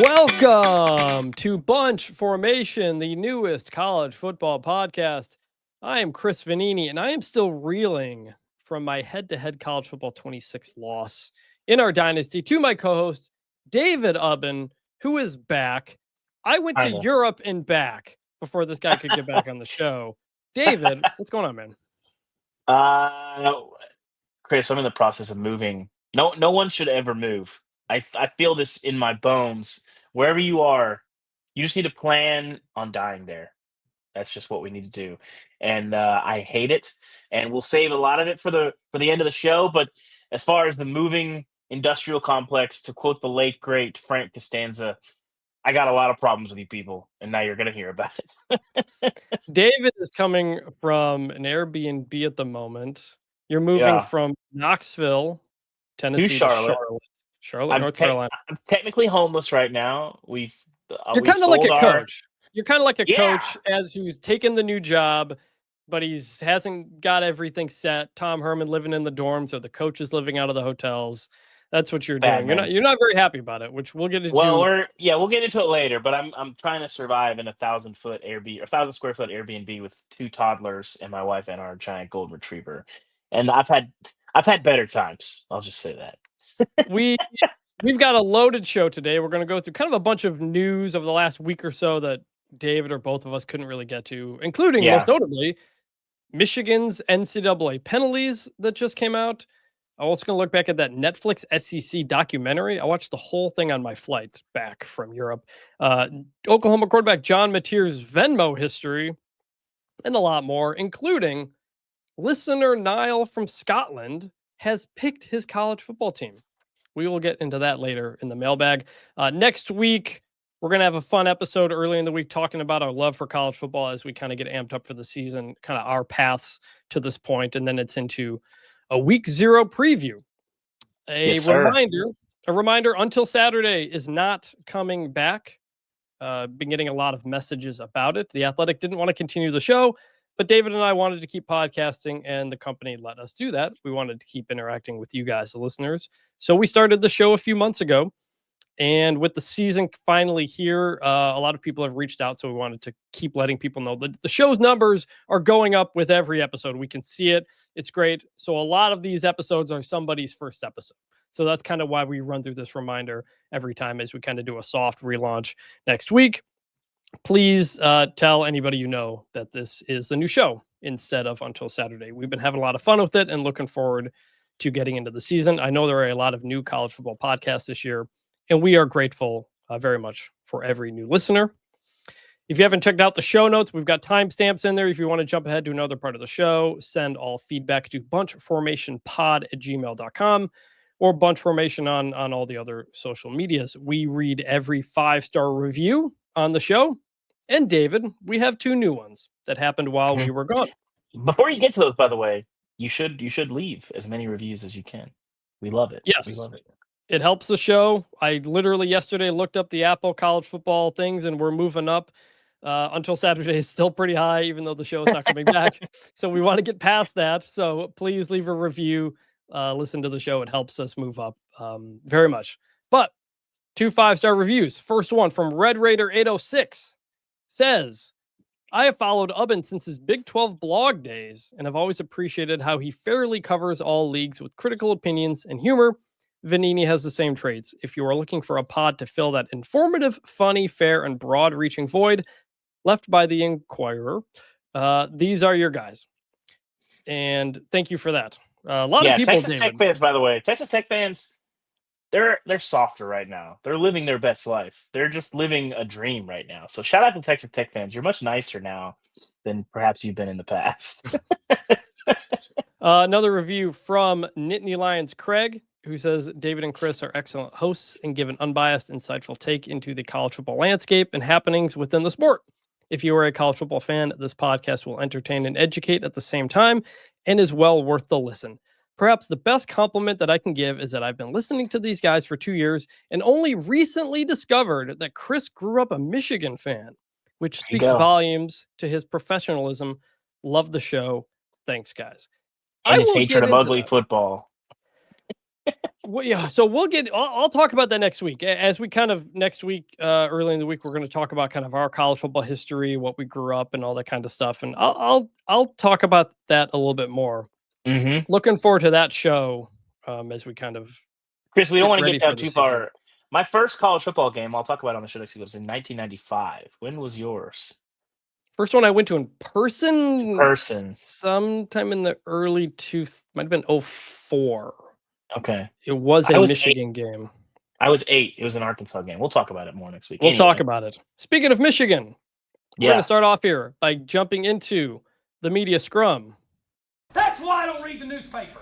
Welcome to Bunch Formation, the newest college football podcast. I am Chris Vannini, and I am still reeling from my head-to-head college football 26 loss in our dynasty to my co-host, David Ubben, who is back. I went to Europe and back before this guy could get back on the show. David, what's going on, man? Chris, I'm in the process of moving. No one should ever move. I feel this in my bones. Wherever you are, you just need to plan on dying there. That's just what we need to do. And I hate it. And we'll save a lot of it for the end of the show. But as far as the moving industrial complex, to quote the late great Frank Costanza, I got a lot of problems with you people, and now you're going to hear about it. David is coming from an Airbnb at the moment. You're moving from Knoxville, Tennessee to Charlotte. North Carolina. I'm technically homeless right now. You're kind of like a coach. You're kind of like a coach as who's taken the new job, but hasn't got everything set. Tom Herman living in the dorms, or the coach is living out of the hotels. That's what you're doing. You're not very happy about it, which we'll get into. Well, we'll get into it later. But I'm trying to survive in a 1,000-foot Airbnb, or 1,000 square foot Airbnb with 2 toddlers and my wife and our giant golden retriever. And I've had better times. I'll just say that. We've got a loaded show today. We're going to go through kind of a bunch of news over the last week or so that David or both of us couldn't really get to, including most notably Michigan's NCAA penalties that just came out. I'm also going to look back at that Netflix SEC documentary. I watched the whole thing on my flight back from Europe. Oklahoma quarterback John Mateer's Venmo history, and a lot more, including listener Niall from Scotland has picked his college football team. We will get into that later in the mailbag. Next week, we're going to have a fun episode early in the week talking about our love for college football as we kind of get amped up for the season, kind of our paths to this point, and then it's into a week 0 preview. A reminder, Until Saturday is not coming back. Been getting a lot of messages about it. The Athletic didn't want to continue the show, but David and I wanted to keep podcasting, and the company let us do that. We wanted to keep interacting with you guys, the listeners. So we started the show a few months ago, and with the season finally here, a lot of people have reached out, so we wanted to keep letting people know that the show's numbers are going up with every episode. We can see it. It's great. So a lot of these episodes are somebody's first episode. So that's kind of why we run through this reminder every time as we kind of do a soft relaunch next week. Please tell anybody you know that this is the new show instead of Until Saturday. We've been having a lot of fun with it and looking forward to getting into the season. I know there are a lot of new college football podcasts this year, and we are grateful very much for every new listener. If you haven't checked out the show notes, we've got timestamps in there. If you want to jump ahead to another part of the show, send all feedback to bunchformationpod@gmail.com or bunchformation on all the other social medias. We read every 5-star review on the show. And David, we have 2 new ones that happened while we were gone. Before you get to those, by the way, you should leave as many reviews as you can. We love it. Yes. We love it. It helps the show. I literally yesterday looked up the Apple college football things, and we're moving up. Until Saturday is still pretty high, even though the show is not coming back. So we want to get past that. So please leave a review. Listen to the show. It helps us move up very much. But 2 5-star reviews. First one from Red Raider 806 says, I have followed Ubben since his Big 12 blog days and have always appreciated how he fairly covers all leagues with critical opinions and humor. Vannini has the same traits. If you are looking for a pod to fill that informative, funny, fair, and broad-reaching void left by the Inquirer, these are your guys. And thank you for that. A lot of people. Texas Tech fans, by the way, Texas Tech fans, they're softer right now. They're living their best life. They're just living a dream right now. So shout out to Texas Tech fans. You're much nicer now than perhaps you've been in the past. Another review from Nittany Lions Craig, who says David and Chris are excellent hosts and give an unbiased, insightful take into the college football landscape and happenings within the sport. If you are a college football fan, this podcast will entertain and educate at the same time and is well worth the listen. Perhaps the best compliment that I can give is that I've been listening to these guys for 2 years and only recently discovered that Chris grew up a Michigan fan, which speaks volumes to his professionalism. Love the show. Thanks, guys. And his hatred of ugly football. Well, yeah, so I'll talk about that next week. As we kind of next week, early in the week, we're going to talk about kind of our college football history, what we grew up, and all that kind of stuff. And I'll talk about that a little bit more. Mm-hmm. Looking forward to that show as we kind of Chris, we don't get want to ready get down for the too season. far. My first college football game, I'll talk about on the show next week, was in 1995. When was yours? First one I went to in In person, person. sometime in the early might have been 04. Okay. It was a I was 8. Michigan game. I was 8. It was an Arkansas game. We'll talk about it more next week. We'll talk Anyway. about it. Speaking of Michigan, we're going to start off here by jumping into the media scrum. That's why I don't read the newspaper.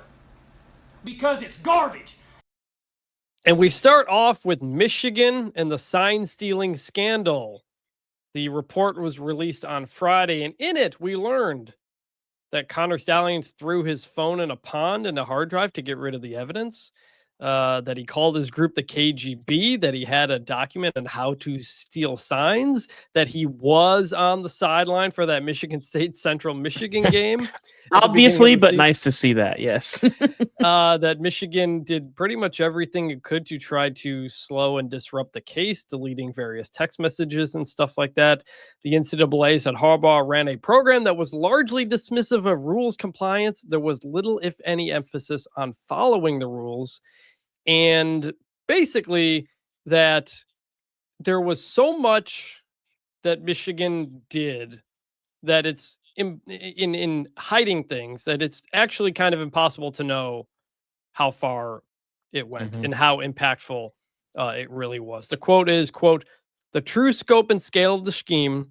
Because it's garbage. And we start off with Michigan and the sign stealing scandal. The report was released on Friday, and in it, we learned that Connor Stalions threw his phone in a pond and a hard drive to get rid of the evidence, that he called his group the KGB, that he had a document on how to steal signs, that he was on the sideline for that Michigan State Central Michigan game. Obviously, but nice to see that, yes. That Michigan did pretty much everything it could to try to slow and disrupt the case, deleting various text messages and stuff like that. The NCAA said Harbaugh ran a program that was largely dismissive of rules compliance. There was little, if any, emphasis on following the rules. And basically that there was so much that Michigan did that it's in hiding things that it's actually kind of impossible to know how far it went and how impactful it really was. The quote is, quote, "The true scope and scale of the scheme,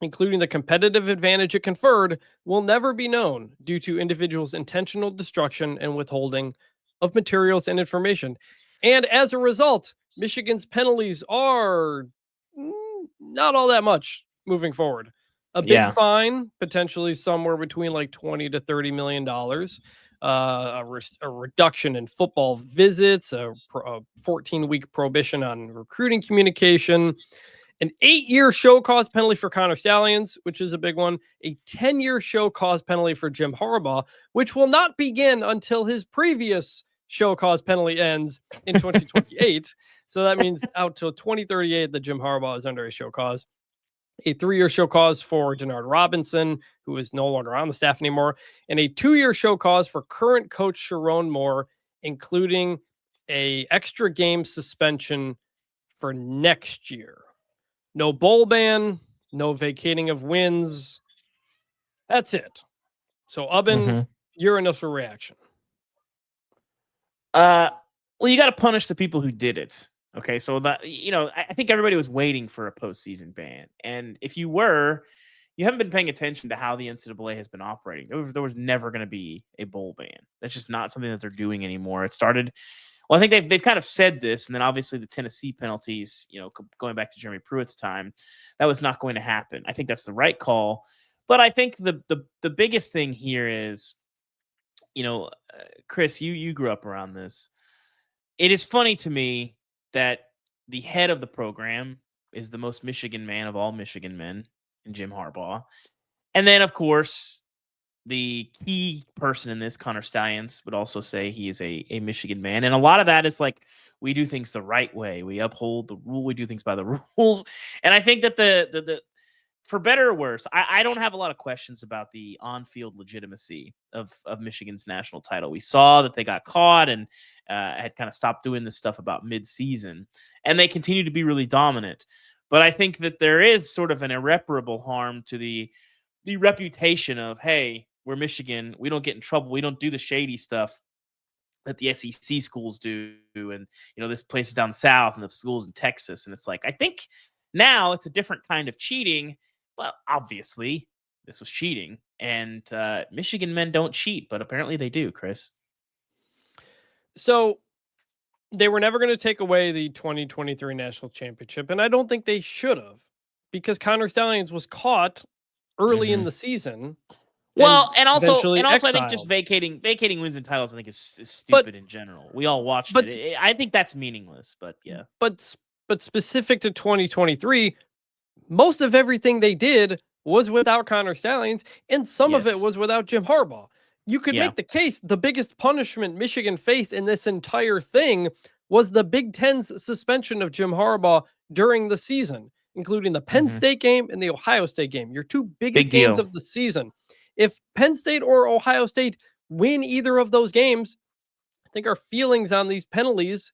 including the competitive advantage it conferred, will never be known due to individuals' intentional destruction and withholding of materials and information. And as a result, Michigan's penalties are not all that much moving forward. A big fine, potentially somewhere between like $20 to $30 million. A reduction in football visits, a 14-week prohibition on recruiting communication, an 8-year show cause penalty for Connor Stalions, which is a big one, a 10-year show cause penalty for Jim Harbaugh, which will not begin until his previous show cause penalty ends in 2028. So that means out till 2038 that Jim Harbaugh is under a show cause. A 3-year show cause for Denard Robinson, who is no longer on the staff anymore, and a 2-year show cause for current coach Sharon Moore, including a extra game suspension for next year. No bowl ban, no vacating of wins. That's it. So, Ubben, your initial reaction? Well, you got to punish the people who did it. Okay, so that, I think everybody was waiting for a postseason ban, and if you haven't been paying attention to how the NCAA has been operating. There was never going to be a bowl ban. That's just not something that they're doing anymore. It started. Well, I think they've kind of said this, and then obviously the Tennessee penalties. Going back to Jeremy Pruitt's time, that was not going to happen. I think that's the right call, but I think the biggest thing here is, Chris, you grew up around this. It is funny to me that the head of the program is the most Michigan man of all Michigan men, in Jim Harbaugh. And then, of course, the key person in this, Connor Stalions, would also say he is a Michigan man. And a lot of that is like, we do things the right way. We uphold the rule. We do things by the rules. And I think that the for better or worse, I don't have a lot of questions about the on-field legitimacy of Michigan's national title. We saw that they got caught and had kind of stopped doing this stuff about mid-season, and they continue to be really dominant. But I think that there is sort of an irreparable harm to the reputation of, hey, we're Michigan. We don't get in trouble. We don't do the shady stuff that the SEC schools do. And, this place is down south and the schools in Texas. And it's like, I think now it's a different kind of cheating. Well, obviously, this was cheating, and Michigan men don't cheat, but apparently they do, Chris. So they were never going to take away the 2023 national championship, and I don't think they should have, because Connor Stalions was caught early in the season. Well, and also I think just vacating wins and titles, I think is stupid in general. We all watched it. I think that's meaningless, but yeah. But specific to 2023. Most of everything they did was without Connor Stalions, and some of it was without Jim Harbaugh. you could make the case the biggest punishment Michigan faced in this entire thing was the Big Ten's suspension of Jim Harbaugh during the season, including the Penn State game and the Ohio State game, your two biggest games of the season. If Penn State or Ohio State win either of those games, I think our feelings on these penalties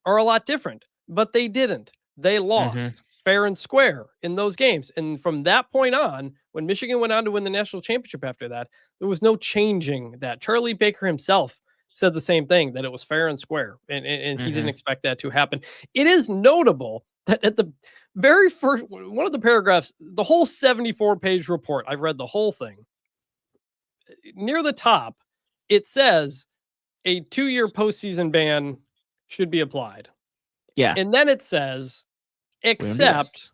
are a lot different, but they didn't. They lost fair and square in those games. And from that point on, when Michigan went on to win the national championship after that, there was no changing that. Charlie Baker himself said the same thing, that it was fair and square, and he didn't expect that to happen. It is notable that at the very first, one of the paragraphs, the whole 74-page report, I've read the whole thing, near the top, it says a 2-year postseason ban should be applied. Yeah. And then it says, except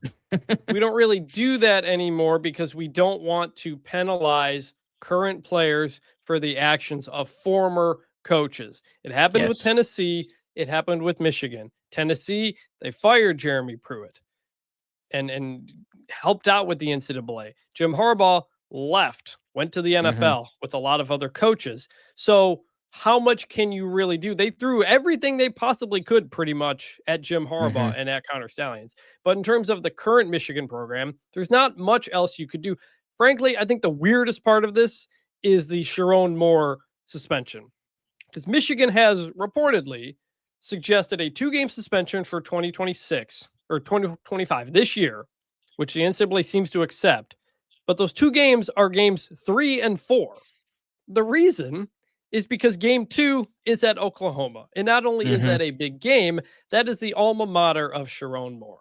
we don't really do that anymore because we don't want to penalize current players for the actions of former coaches. It happened with Tennessee. It happened with Michigan. Tennessee, they fired Jeremy Pruitt and helped out with the NCAA. Jim Harbaugh left, went to the NFL with a lot of other coaches. So how much can you really do? They threw everything they possibly could pretty much at Jim Harbaugh and at Connor Stallions. But in terms of the current Michigan program, there's not much else you could do. Frankly, I think the weirdest part of this is the Sharon Moore suspension, because Michigan has reportedly suggested a 2-game suspension for 2026 or 2025 this year, which the NCAA seems to accept. But those 2 games are games 3 and 4. The reason is because game 2 is at Oklahoma. And not only is that a big game, that is the alma mater of Sharon Moore.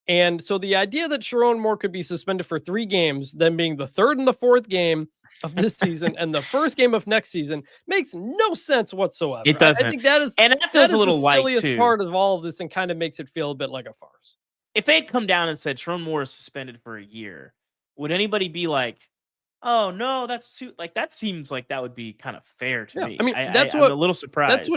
And so the idea that Sharon Moore could be suspended for 3 games, then being the 3rd and the 4th game of this season and the 1st game of next season, makes no sense whatsoever. It doesn't. I think that is, and that feels a little the light silliest too. part of all of this, and kind of makes it feel a bit like a farce. If they had come down and said Sharon Moore is suspended for a year, would anybody be like, oh no, that's too, like, that seems like that would be kind of fair to me. I mean, I'm what a little surprised.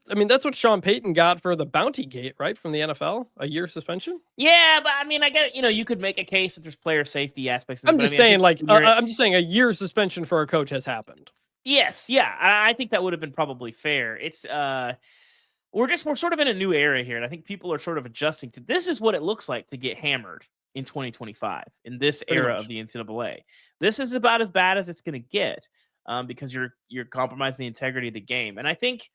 That's what Sean Payton got for the bounty gate, right? From the NFL, a year suspension. Yeah, but I mean, I get, you could make a case that there's player safety aspects. I'm just saying a year suspension for a coach has happened. Yes. Yeah. I think that would have been probably fair. It's, we're sort of in a new era here. And I think people are sort of adjusting to, this is what it looks like to get hammered in 2025 in this era of the NCAA. This is about as bad as it's going to get, because you're compromising the integrity of the game. And I think,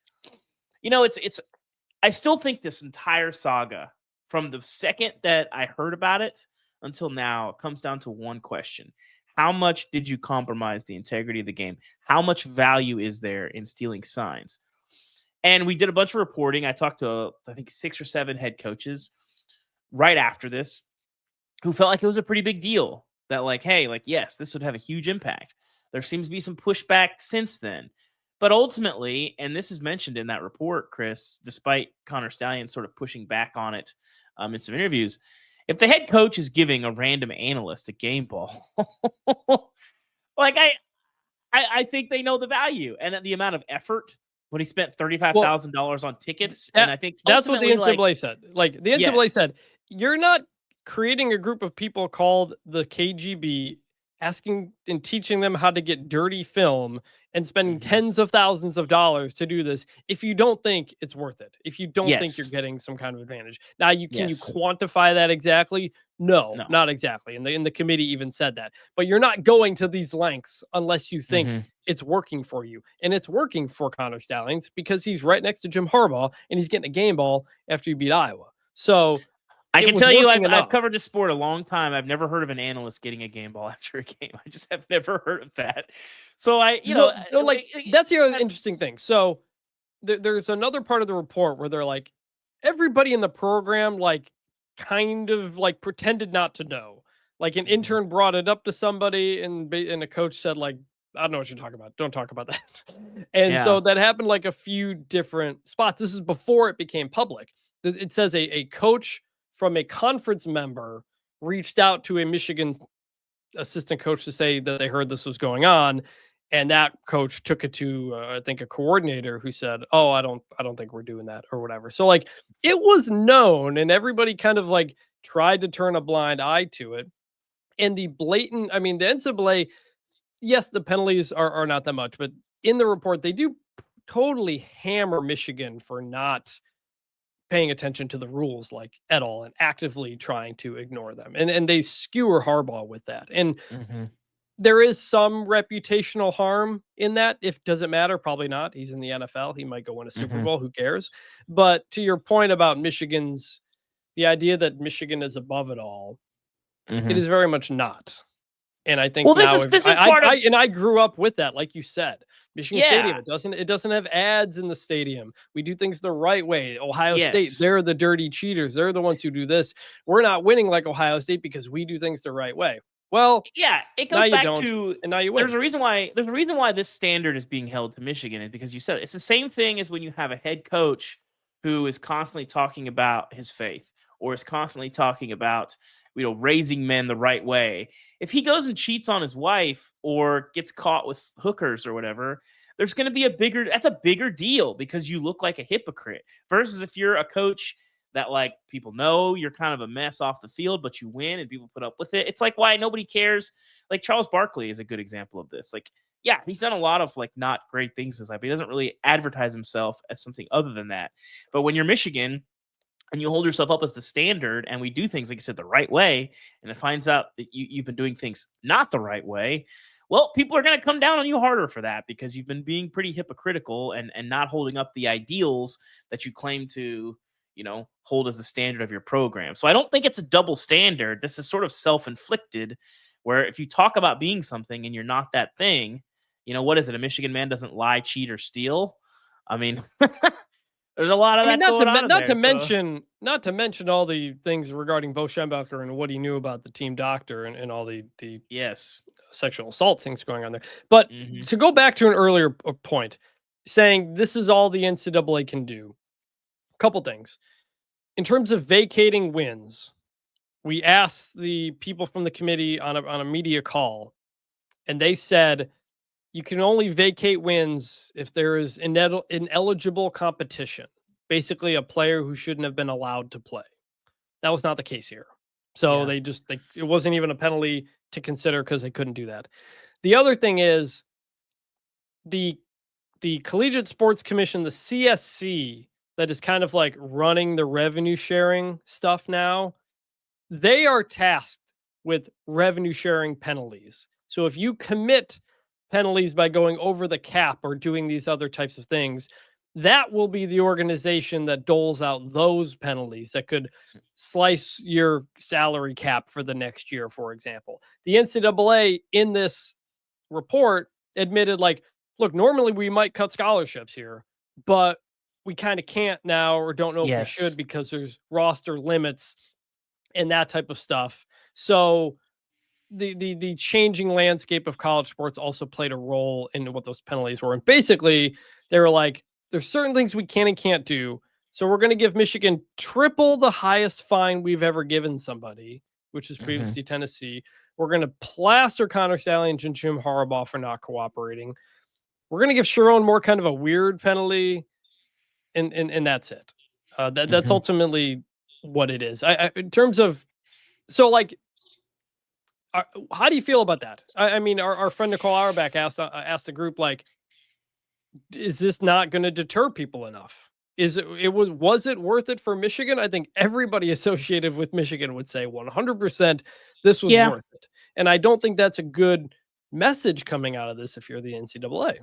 I still think this entire saga, from the second that I heard about it until now, comes down to one question. How much did you compromise the integrity of the game? How much value is there in stealing signs? And we did a bunch of reporting. I talked to, I think, 6 or 7 head coaches right after this, who felt like it was a pretty big deal, that yes, this would have a huge impact. There seems to be some pushback since then. But ultimately, and this is mentioned in that report, Chris, despite Connor Stallion sort of pushing back on it in some interviews, if the head coach is giving a random analyst a game ball, I think they know the value and the amount of effort when he spent $35,000 on tickets. And I think that's what the NCAA said. Like, the NCAA said, you're not creating a group of people called the KGB, asking and teaching them how to get dirty film and spending tens of thousands of dollars to do this if you don't think it's worth it, if you don't think you're getting some kind of advantage. Now, can you quantify that exactly? No, not exactly. And the committee even said that. But you're not going to these lengths unless you think it's working for you. And it's working for Connor Stallions because he's right next to Jim Harbaugh and he's getting a game ball after you beat Iowa. So I can tell you, I've covered this sport a long time. I've never heard of an analyst getting a game ball after a game. I just have never heard of that. So that's the interesting thing. So there's another part of the report where they're like, everybody in the program, kind of pretended not to know. Like, an intern brought it up to somebody and a coach said, I don't know what you're talking about. Don't talk about that. And so that happened a few different spots. This is before it became public. It says a coach from a conference member reached out to a Michigan assistant coach to say that they heard this was going on. And that coach took it to, I think, a coordinator who said, oh, I don't think we're doing that or whatever. So it was known and everybody kind of tried to turn a blind eye to it. And the blatant, the NCAA, yes, the penalties are not that much, but in the report, they do totally hammer Michigan for not paying attention to the rules like at all and actively trying to ignore them. And they skewer Harbaugh with that. And there is some reputational harm in that. If does it matter? Probably not. He's in the NFL. He might go win a Super Bowl. Who cares? But to your point about the idea that Michigan is above it all, it is very much not. And I think I grew up with that, like you said. Michigan Stadium, it doesn't have ads in the stadium. We do things the right way. Ohio State, they're the dirty cheaters. They're the ones who do this. We're not winning like Ohio State because we do things the right way. Well, it goes back to, and now you win. There's a reason why this standard is being held to Michigan, is because you said it's the same thing as when you have a head coach who is constantly talking about his faith or is constantly talking about, raising men the right way. If he goes and cheats on his wife or gets caught with hookers or whatever, there's going to be that's a bigger deal because you look like a hypocrite versus if you're a coach that like people know you're kind of a mess off the field, but you win and people put up with it. It's like why nobody cares. Like Charles Barkley is a good example of this. Like, yeah, he's done a lot of like not great things in his life, but he doesn't really advertise himself as something other than that. But when you're Michigan and you hold yourself up as the standard and we do things, like you said, the right way, and it finds out that you've been doing things not the right way, well, people are going to come down on you harder for that because you've been being pretty hypocritical and not holding up the ideals that you claim to, hold as the standard of your program. So I don't think it's a double standard. This is sort of self-inflicted, where if you talk about being something and you're not that thing, what is it? A Michigan man doesn't lie, cheat, or steal. I mean, there's a lot of that going on. Not to mention all the things regarding Bo Schembechler and what he knew about the team doctor and all the sexual assault things going on there. But to go back to an earlier point, saying this is all the NCAA can do, a couple things. In terms of vacating wins, we asked the people from the committee on a media call, and they said you can only vacate wins if there is ineligible competition, basically a player who shouldn't have been allowed to play. That was not the case here. So it wasn't even a penalty to consider because they couldn't do that. The other thing is the Collegiate Sports Commission, the CSC, that is kind of like running the revenue sharing stuff now. They are tasked with revenue sharing penalties. So if you commit penalties by going over the cap or doing these other types of things, that will be the organization that doles out those penalties that could slice your salary cap for the next year, for example. The NCAA in this report admitted, like, look, normally we might cut scholarships here, but we kind of can't now or don't know if we should because there's roster limits and that type of stuff. So the changing landscape of college sports also played a role in what those penalties were. And basically, they were like, there's certain things we can and can't do. So we're going to give Michigan triple the highest fine we've ever given somebody, which is previously Tennessee. We're going to plaster Connor Stalions and Jim Harbaugh for not cooperating. We're going to give Sharon more kind of a weird penalty. And that's it. That's ultimately what it is. In terms of, so like, how do you feel about that? I mean, our friend Nicole Auerbach asked the group, like, is this not going to deter people enough? Was it worth it for Michigan? I think everybody associated with Michigan would say 100% this was worth it. And I don't think that's a good message coming out of this if you're the NCAA.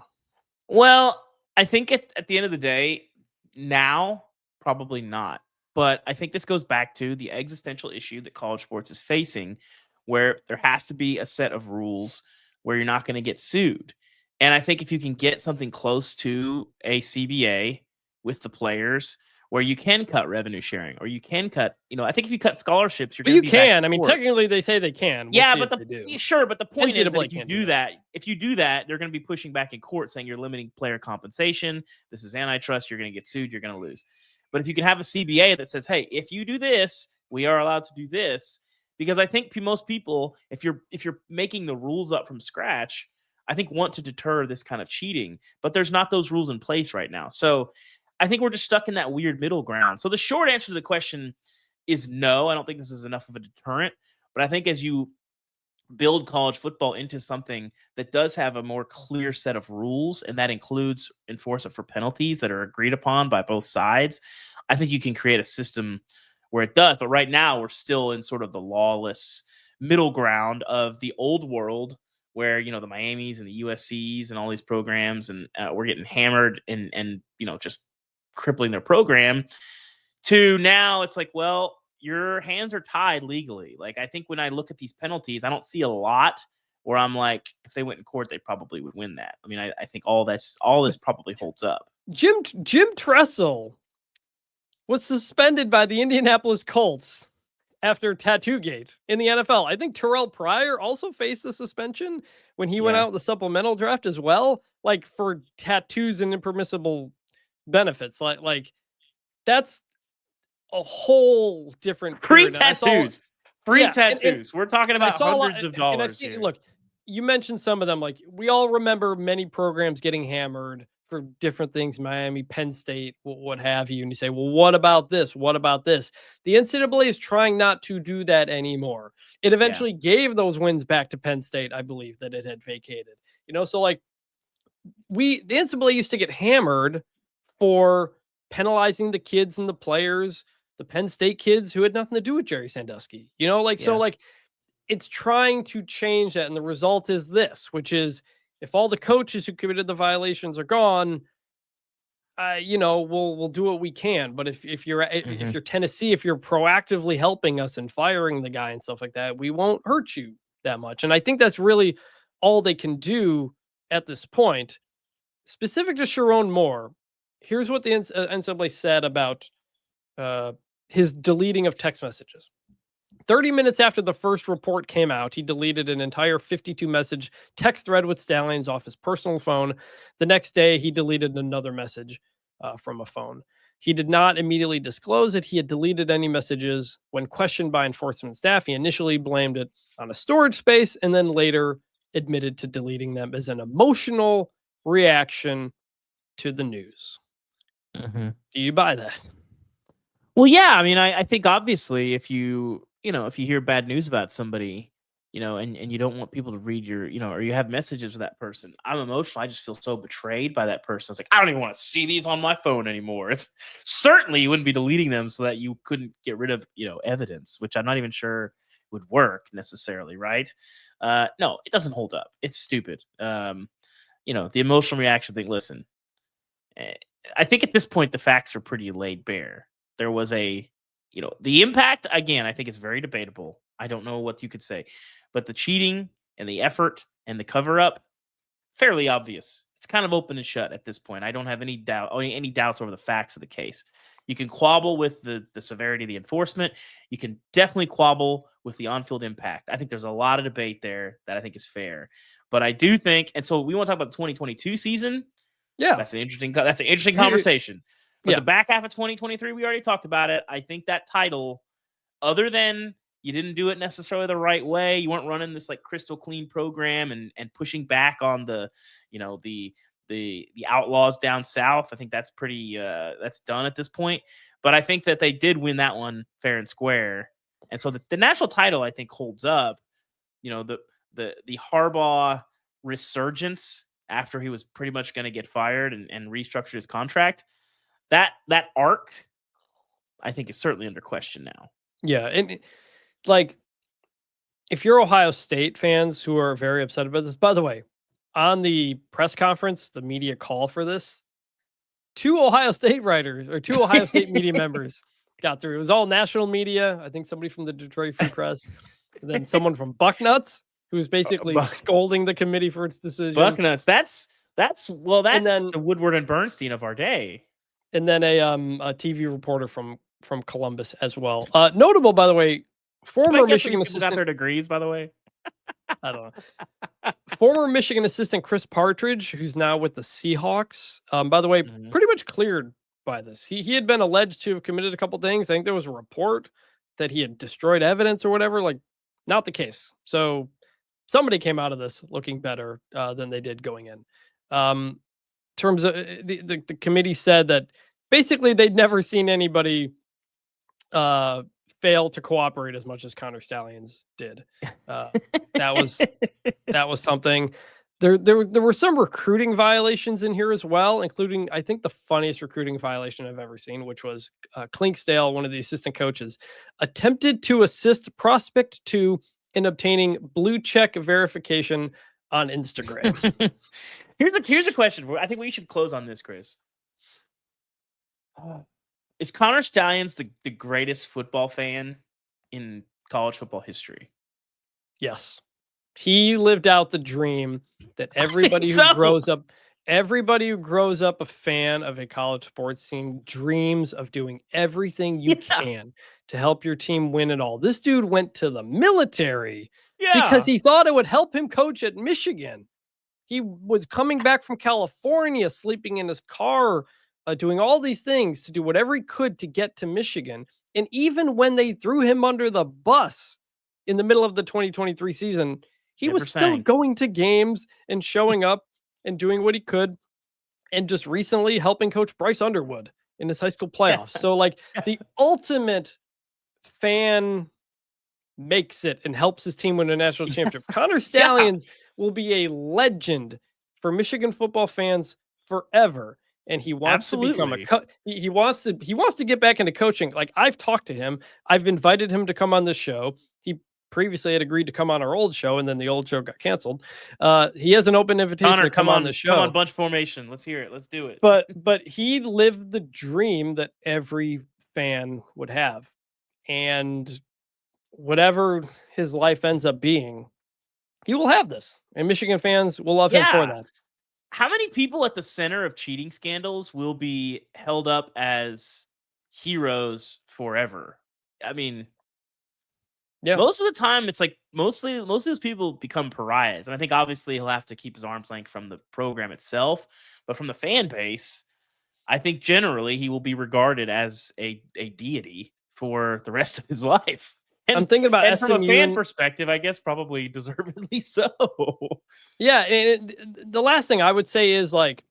Well, I think at the end of the day, now, probably not. But I think this goes back to the existential issue that college sports is facing, where there has to be a set of rules where you're not going to get sued. And I think if you can get something close to a CBA with the players where you can cut revenue sharing or you can cut, I think if you cut scholarships, you're going to be back in court. Technically they say they can. But the point is that if you do that, they're going to be pushing back in court saying you're limiting player compensation. This is antitrust. You're going to get sued. You're going to lose. But if you can have a CBA that says, hey, if you do this, we are allowed to do this. Because I think most people, if you're making the rules up from scratch, I think want to deter this kind of cheating. But there's not those rules in place right now. So I think we're just stuck in that weird middle ground. So the short answer to the question is no. I don't think this is enough of a deterrent. But I think as you build college football into something that does have a more clear set of rules, and that includes enforcement for penalties that are agreed upon by both sides, I think you can create a system where it does. But right now, we're still in sort of the lawless middle ground of the old world, where, you know, the Miamis and the USCs and all these programs, and we're getting hammered and you know, just crippling their program, to now it's like, well, your hands are tied legally. Like, I think when I look at these penalties, I don't see a lot where I'm like, if they went in court, they probably would win that. I mean, I think all this probably holds up. Jim Tressel was suspended by the Indianapolis Colts after Tattoo-gate in the NFL. I think Terrell Pryor also faced a suspension when he went out in the supplemental draft as well, like for tattoos and impermissible benefits. Like that's a whole different free period. tattoos. Tattoos. We're talking about hundreds of dollars here. Look, you mentioned some of them. Like, we all remember many programs getting hammered for different things, Miami, Penn State, what have you. And you say, well, what about this? What about this? The NCAA is trying not to do that anymore. It eventually gave those wins back to Penn State, I believe, that it had vacated. You know, so like the NCAA used to get hammered for penalizing the kids and the players, the Penn State kids who had nothing to do with Jerry Sandusky. You know, like, so like it's trying to change that. And the result is this, which is, if all the coaches who committed the violations are gone, you know, we'll do what we can. But if you're Tennessee, if you're proactively helping us and firing the guy and stuff like that, we won't hurt you that much. And I think that's really all they can do at this point. Specific to Sharon Moore, here's what the NCAA said about his deleting of text messages. 30 minutes after the first report came out, he deleted an entire 52-message text thread with Stalions off his personal phone. The next day, he deleted another message from a phone. He did not immediately disclose that he had deleted any messages. When questioned by enforcement staff, he initially blamed it on a storage space and then later admitted to deleting them as an emotional reaction to the news. Mm-hmm. Do you buy that? Well, yeah. I mean, I think obviously if you hear bad news about somebody, you know, and you don't want people to read your, you know, or you have messages with that person, I'm emotional. I just feel so betrayed by that person. It's like, I don't even want to see these on my phone anymore. It's certainly you wouldn't be deleting them so that you couldn't get rid of, you know, evidence, which I'm not even sure would work necessarily. Right. No, it doesn't hold up. It's stupid. You know, the emotional reaction thing. Listen, I think at this point, the facts are pretty laid bare. There was the impact, again, I think it's very debatable. I don't know what you could say, but the cheating and the effort and the cover up, fairly obvious. It's kind of open and shut at this point. I don't have any doubts over the facts of the case. You can quabble with the severity of the enforcement. You can definitely quabble with the on-field impact. I think there's a lot of debate there that I think is fair, but I do think, and so we want to talk about the 2022 season. Yeah, that's an interesting conversation. But the back half of 2023, we already talked about it. I think that title, other than you didn't do it necessarily the right way, you weren't running this like crystal clean program and pushing back on the outlaws down south. I think that's pretty that's done at this point. But I think that they did win that one fair and square, and so the national title I think holds up. You know, the Harbaugh resurgence after he was pretty much going to get fired and restructured his contract. That arc, I think, is certainly under question now. Yeah, and like, if you're Ohio State fans who are very upset about this, by the way, on the press conference, the media call for this, two Ohio State media members got through. It was all national media. I think somebody from the Detroit Free Press, and then someone from Bucknuts, who was basically scolding the committee for its decision. Bucknuts, that's the Woodward and Bernstein of our day. And then a TV reporter from Columbus as well. Notable, by the way, former Michigan assistant got their degrees, by the way. I don't know. Former Michigan assistant Chris Partridge, who's now with the Seahawks, by the way, pretty much cleared by this. He had been alleged to have committed a couple things. I think there was a report that he had destroyed evidence or whatever. Like, not the case. So somebody came out of this looking better than they did going in. Terms of the committee said that basically they'd never seen anybody fail to cooperate as much as Connor Stallions did. That was something. There were some recruiting violations in here as well, including, I think, the funniest recruiting violation I've ever seen, which was Klinkstale, one of the assistant coaches, attempted to assist prospect 2 in obtaining blue check verification on Instagram. Here's a question. I think we should close on this, Chris. Is Connor Stallions the greatest football fan in college football history? Yes. He lived out the dream that everybody who grows up a fan of a college sports team dreams of, doing everything you can to help your team win it all. This dude went to the military because he thought it would help him coach at Michigan. He was coming back from California, sleeping in his car, doing all these things to do whatever he could to get to Michigan. And even when they threw him under the bus in the middle of the 2023 season, he was still going to games and showing up and doing what he could, and just recently helping coach Bryce Underwood in his high school playoffs. So like the ultimate fan makes it and helps his team win a national championship. Connor Stallions will be a legend for Michigan football fans forever. And he wants to become he wants to get back into coaching. Like, I've talked to him. I've invited him to come on this show. He previously had agreed to come on our old show, and then the old show got canceled. He has an open invitation to come on the show. Come on, bunch formation. Let's hear it. Let's do it. But he lived the dream that every fan would have. And whatever his life ends up being, he will have this. And Michigan fans will love him for that. How many people at the center of cheating scandals will be held up as heroes forever? I mean, most of the time, it's like most of those people become pariahs. And I think obviously he'll have to keep his arm's length from the program itself. But from the fan base, I think generally he will be regarded as a deity for the rest of his life. And I'm thinking about SMU, from a fan perspective, I guess probably deservedly so. Yeah, and the last thing I would say is, like,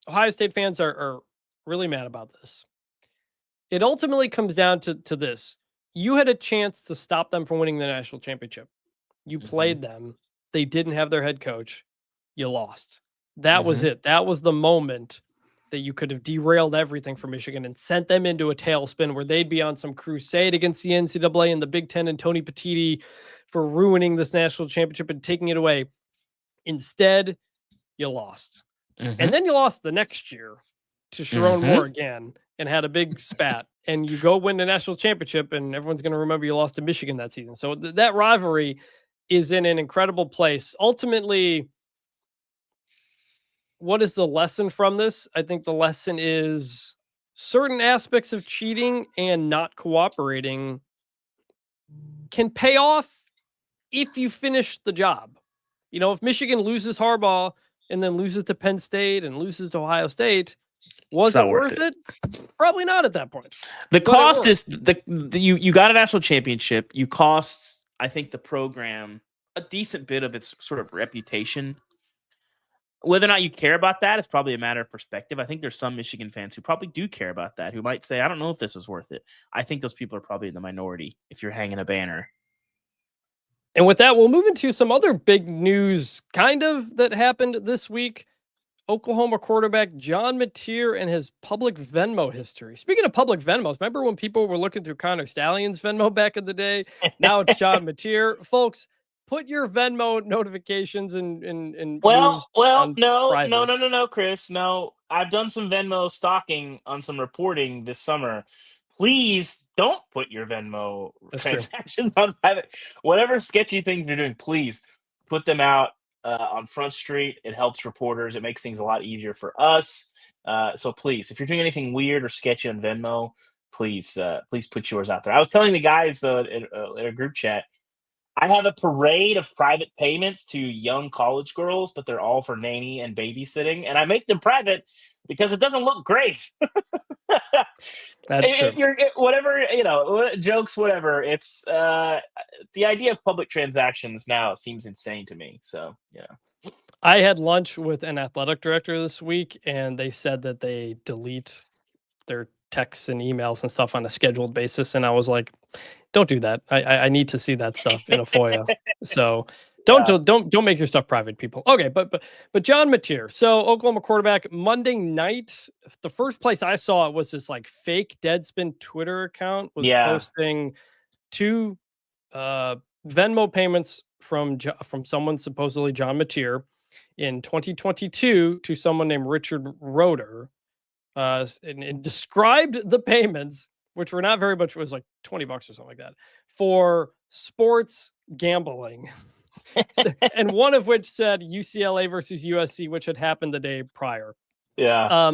Ohio State fans are really mad about this. It ultimately comes down to this. You had a chance to stop them from winning the national championship. You played them. They didn't have their head coach. You lost. That was it. That was the moment that you could have derailed everything for Michigan and sent them into a tailspin where they'd be on some crusade against the NCAA and the Big Ten and Tony Petitti for ruining this national championship and taking it away. Instead, you lost. And then you lost the next year to Sharon Moore again and had a big spat. And you go win the national championship, and everyone's going to remember you lost to Michigan that season. So that rivalry is in an incredible place. Ultimately, what is the lesson from this? I think the lesson is certain aspects of cheating and not cooperating can pay off if you finish the job. You know, if Michigan loses Harbaugh and then loses to Penn State and loses to Ohio State, was it worth it? Probably not at that point. The cost is you got a national championship. You cost, I think, the program a decent bit of its sort of reputation. Whether or not you care about that is probably a matter of perspective. I think there's some Michigan fans who probably do care about that, who might say, I don't know if this was worth it. I think those people are probably in the minority if you're hanging a banner. And with that, we'll move into some other big news kind of that happened this week. Oklahoma quarterback John Mateer and his public Venmo history. Speaking of public Venmos, remember when people were looking through Connor Stallion's Venmo back in the day? Now it's John Mateer. Folks, put your Venmo notifications in well, no, Chris. No, I've done some Venmo stalking on some reporting this summer. Please don't put your Venmo transactions on private. Whatever sketchy things you're doing, please put them out on Front Street. It helps reporters. It makes things a lot easier for us. So please, if you're doing anything weird or sketchy on Venmo, please put yours out there. I was telling the guys in a group chat, I have a parade of private payments to young college girls, but they're all for nanny and babysitting, and I make them private because it doesn't look great. That's true. Whatever, jokes, whatever. It's the idea of public transactions now seems insane to me. So, I had lunch with an athletic director this week, and they said that they delete their texts and emails and stuff on a scheduled basis. And I was like, Don't do that. I need to see that stuff in a FOIA. So don't make your stuff private, people. Okay, but John Mateer. So Oklahoma quarterback, Monday night, the first place I saw it was this like fake Deadspin Twitter account was posting 2 Venmo payments from someone, supposedly John Mateer, in 2022 to someone named Richard Roeder, and described the payments, which were not very much. It was like $20 or something like that, for sports gambling. And one of which said UCLA versus USC, which had happened the day prior. Yeah.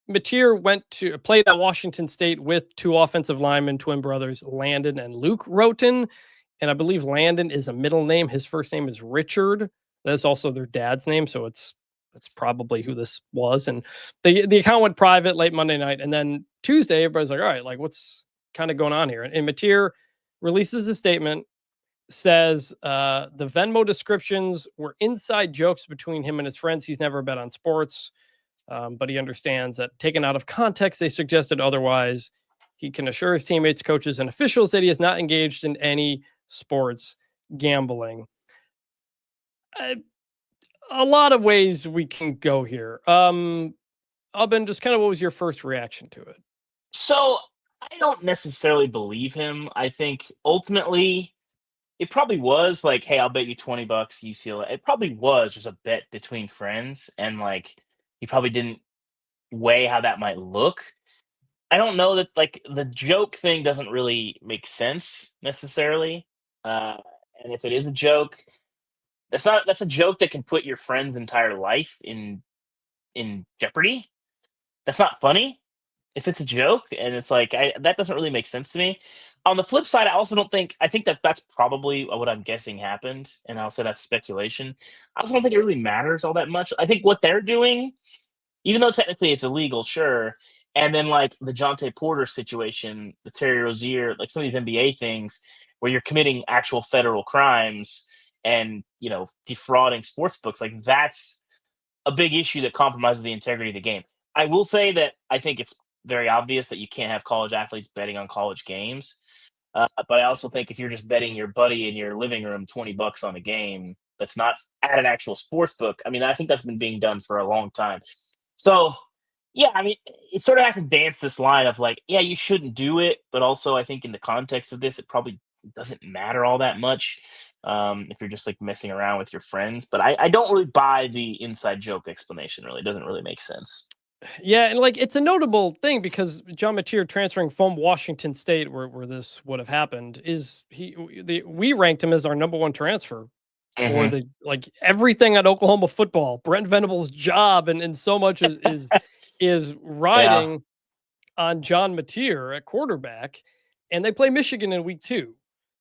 Mateer played at Washington State with 2 offensive linemen, twin brothers, Landon and Luke Roten. And I believe Landon is a middle name. His first name is Richard. That's also their dad's name. So that's probably who this was. And the account went private late Monday night. And then Tuesday, everybody's like, all right, like what's kind of going on here? And Mateer releases a statement, says the Venmo descriptions were inside jokes between him and his friends. He's never bet on sports, but he understands that taken out of context, they suggested otherwise. He can assure his teammates, coaches, and officials that he is not engaged in any sports gambling. A lot of ways we can go here. Ubben, just kind of what was your first reaction to it? So I don't necessarily believe him. I think ultimately it probably was like, hey, I'll bet you $20 UCLA. It probably was just a bet between friends, and like he probably didn't weigh how that might look. I don't know that like the joke thing doesn't really make sense necessarily. And if it is a joke, that's a joke that can put your friend's entire life in jeopardy. That's not funny if it's a joke, and it's like that doesn't really make sense to me. On the flip side, I think that that's probably what I'm guessing happened, and I'll say that's speculation. I also don't think it really matters all that much. I think what they're doing, even though technically it's illegal, sure. And then like the Jonte Porter situation, the Terry Rozier, like some of these NBA things where you're committing actual federal crimes and, defrauding sports books, like that's a big issue that compromises the integrity of the game. I will say that I think it's very obvious that you can't have college athletes betting on college games. But I also think if you're just betting your buddy in your living room $20 on a game that's not at an actual sports book, I mean, I think that's been being done for a long time. So, yeah, I mean, it sort of has to dance this line of like, yeah, you shouldn't do it, but also I think in the context of this, it probably doesn't matter all that much if you're just like messing around with your friends. But I don't really buy the inside joke explanation. Really, it doesn't really make sense. Yeah, and like it's a notable thing because John Mateer transferring from Washington State, where this would have happened, we ranked him as our number 1 transfer for the like everything at Oklahoma football. Brent Venables' job and so much is riding on John Mateer at quarterback, and they play Michigan in week 2.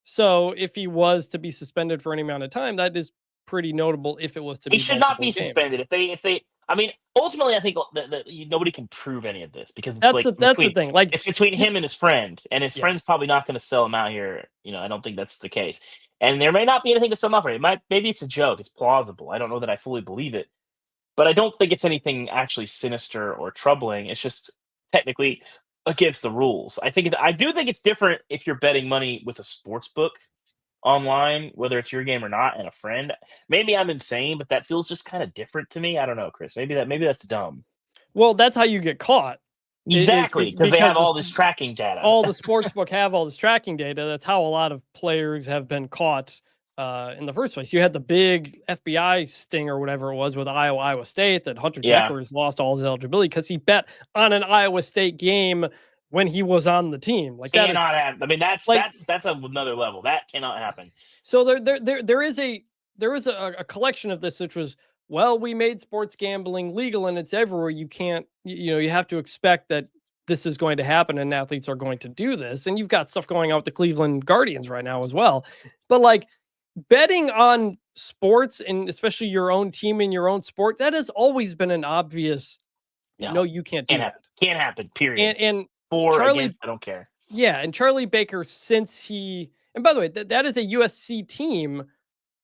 So if he was to be suspended for any amount of time, that is pretty notable. If it was to be, he should not be suspended. If they, I mean, ultimately, I think that nobody can prove any of this because that's the thing. Like it's between him and his friend, and his friend's probably not going to sell him out here. I don't think that's the case. And there may not be anything to sell him out for. Maybe it's a joke. It's plausible. I don't know that I fully believe it, but I don't think it's anything actually sinister or troubling. It's just technically against the rules. I do think it's different if you're betting money with a sports book online, whether it's your game or not, and a friend. Maybe I'm insane, but that feels just kind of different to me. I don't know, Chris. Maybe that's dumb. Well, that's how you get caught. Exactly, because they have all this tracking data. All the sportsbook have all this tracking data. That's how a lot of players have been caught in the first place. You had the big FBI sting or whatever it was with Iowa State that Hunter Decker has lost all his eligibility because he bet on an Iowa State game when he was on the team. Like that cannot happen. I mean, that's another level. That cannot happen. So there is a collection of this, which was, well, we made sports gambling legal and it's everywhere. You can't, you have to expect that this is going to happen and athletes are going to do this. And you've got stuff going on with the Cleveland Guardians right now as well. But like betting on sports and especially your own team in your own sport, that has always been an obvious, no, you can't do that. Can't happen, period. And for against, I don't care. Yeah, and Charlie Baker, and by the way, that is a USC team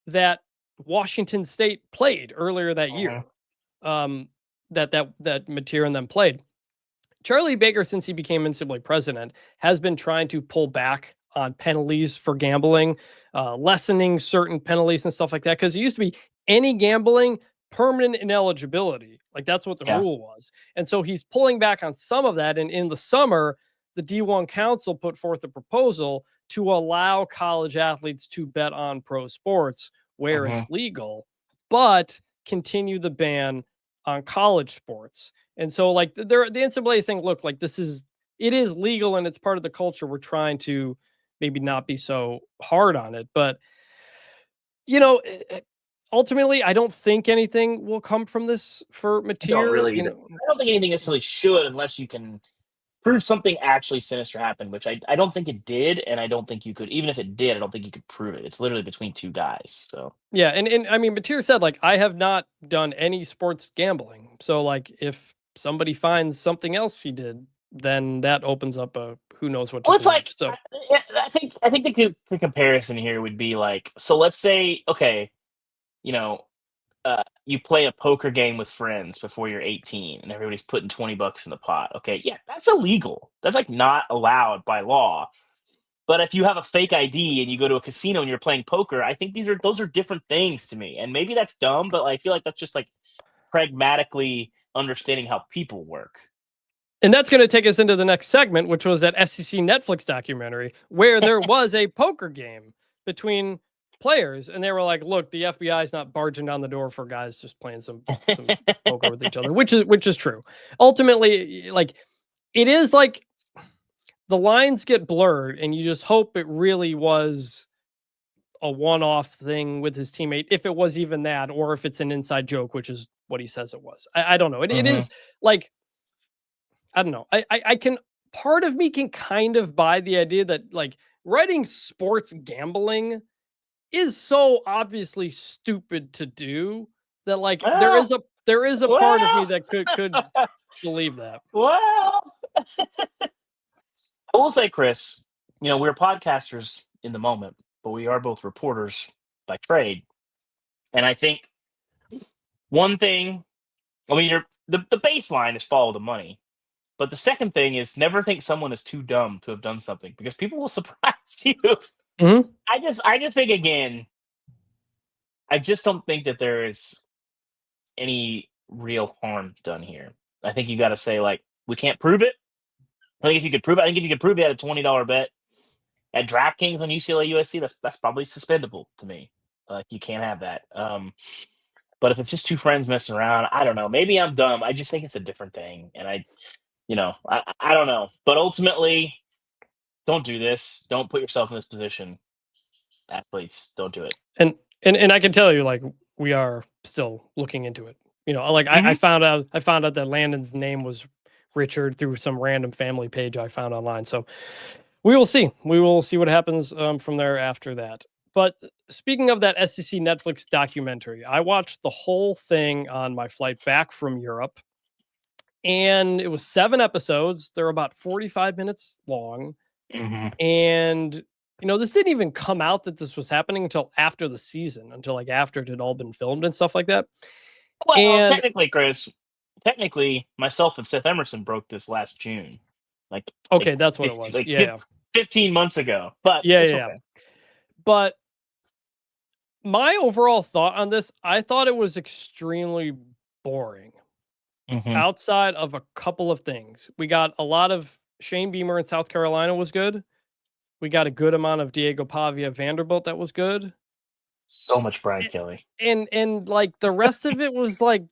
that Washington State played earlier that year. That Mateer and them played. Charlie Baker, since he became NCAA president, has been trying to pull back on penalties for gambling, lessening certain penalties and stuff like that. Because it used to be any gambling, permanent ineligibility. Like that's what the rule was. And so he's pulling back on some of that. And in the summer, the D1 Council put forth a proposal to allow college athletes to bet on pro sports where it's legal, but continue the ban on college sports. And so like the NCAA is saying, look, like it is legal and it's part of the culture. We're trying to maybe not be so hard on it, but ultimately I don't think anything will come from this for Mateer. I don't think anything necessarily should unless you can prove something actually sinister happened, which I don't think it did, and I don't think you could. Even if it did, I don't think you could prove it. It's literally between two guys. So yeah, and I mean, Mateer said like I have not done any sports gambling, so like if somebody finds something else he did, then that opens up a who knows what. Well, it's like so I think the comparison here would be like, so let's say okay, you play a poker game with friends before you're 18 and everybody's putting $20 in the pot. Okay. Yeah. That's illegal. That's like not allowed by law. But if you have a fake ID and you go to a casino and you're playing poker, I think those are different things to me. And maybe that's dumb, but I feel like that's just like pragmatically understanding how people work. And that's going to take us into the next segment, which was that SEC Netflix documentary where there was a poker game between players, and they were like, look, the FBI is not barging down the door for guys just playing some poker with each other, which is true. Ultimately, like it is like the lines get blurred and you just hope it really was a one-off thing with his teammate, if it was even that, or if it's an inside joke, which is what he says it was. I don't know. It is like, I don't know. I can, part of me can kind of buy the idea that like writing sports gambling is so obviously stupid to do that like there is a part of me that could believe that. Well, I will say, Chris, we're podcasters in the moment, but we are both reporters by trade. And I think one thing, I mean, the baseline is follow the money. But the second thing is never think someone is too dumb to have done something because people will surprise you. Mm-hmm. I just think, again, I just don't think that there is any real harm done here. I think you got to say, like, we can't prove it. I think if you could prove it at a $20 bet at DraftKings on UCLA USC, that's probably suspendable to me. Like, you can't have that. But if it's just two friends messing around, I don't know. Maybe I'm dumb. I just think it's a different thing. And I don't know. But ultimately, don't do this. Don't put yourself in this position. Athletes, don't do it. And I can tell you, like, we are still looking into it. Like I found out that Landon's name was Richard through some random family page I found online. So we will see. We will see what happens from there after that. But speaking of that SEC Netflix documentary, I watched the whole thing on my flight back from Europe. And it was 7 episodes. They're about 45 minutes long. And, this didn't even come out that this was happening until after the season, until like after it had all been filmed and stuff like that. Well, technically, Chris, myself and Seth Emerson broke this last June. Okay, that's what it was. Like 15 months ago. But yeah. Okay. But my overall thought on this, I thought it was extremely boring. Outside of a couple of things. We got a lot of Shane Beamer in South Carolina was good. We got a good amount of Diego Pavia Vanderbilt that was good. So much Brian Kelly. And like the rest of it was like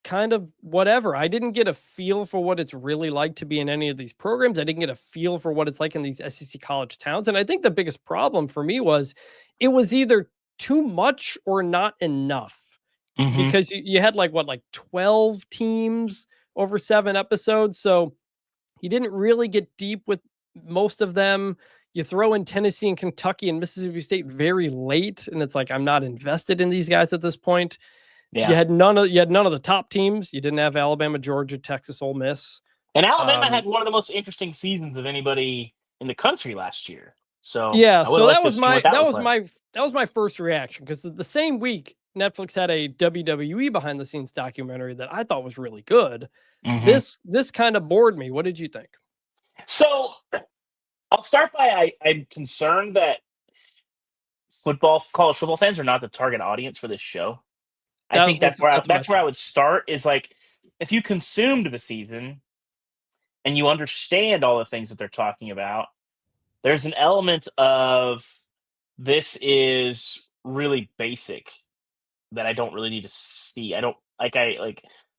kind of whatever. I didn't get a feel for what it's really like to be in any of these programs. I didn't get a feel for what it's like in these SEC college towns. And I think the biggest problem for me was it was either too much or not enough. Because you had like 12 teams over 7 episodes. So you didn't really get deep with most of them. You throw in Tennessee and Kentucky and Mississippi State very late. And it's like, I'm not invested in these guys at this point. Yeah. You had none of the top teams. You didn't have Alabama, Georgia, Texas, Ole Miss. And Alabama had one of the most interesting seasons of anybody in the country last year. So yeah, so that was my first reaction, because the same week, Netflix had a WWE behind the scenes documentary that I thought was really good. Mm-hmm. This kind of bored me. What did you think? So I'll start by I'm concerned that college football fans are not the target audience for this show. I think that's where I would start. Is like, if you consumed the season and you understand all the things that they're talking about, there's an element of this is really basic that I don't really need to see. I don't like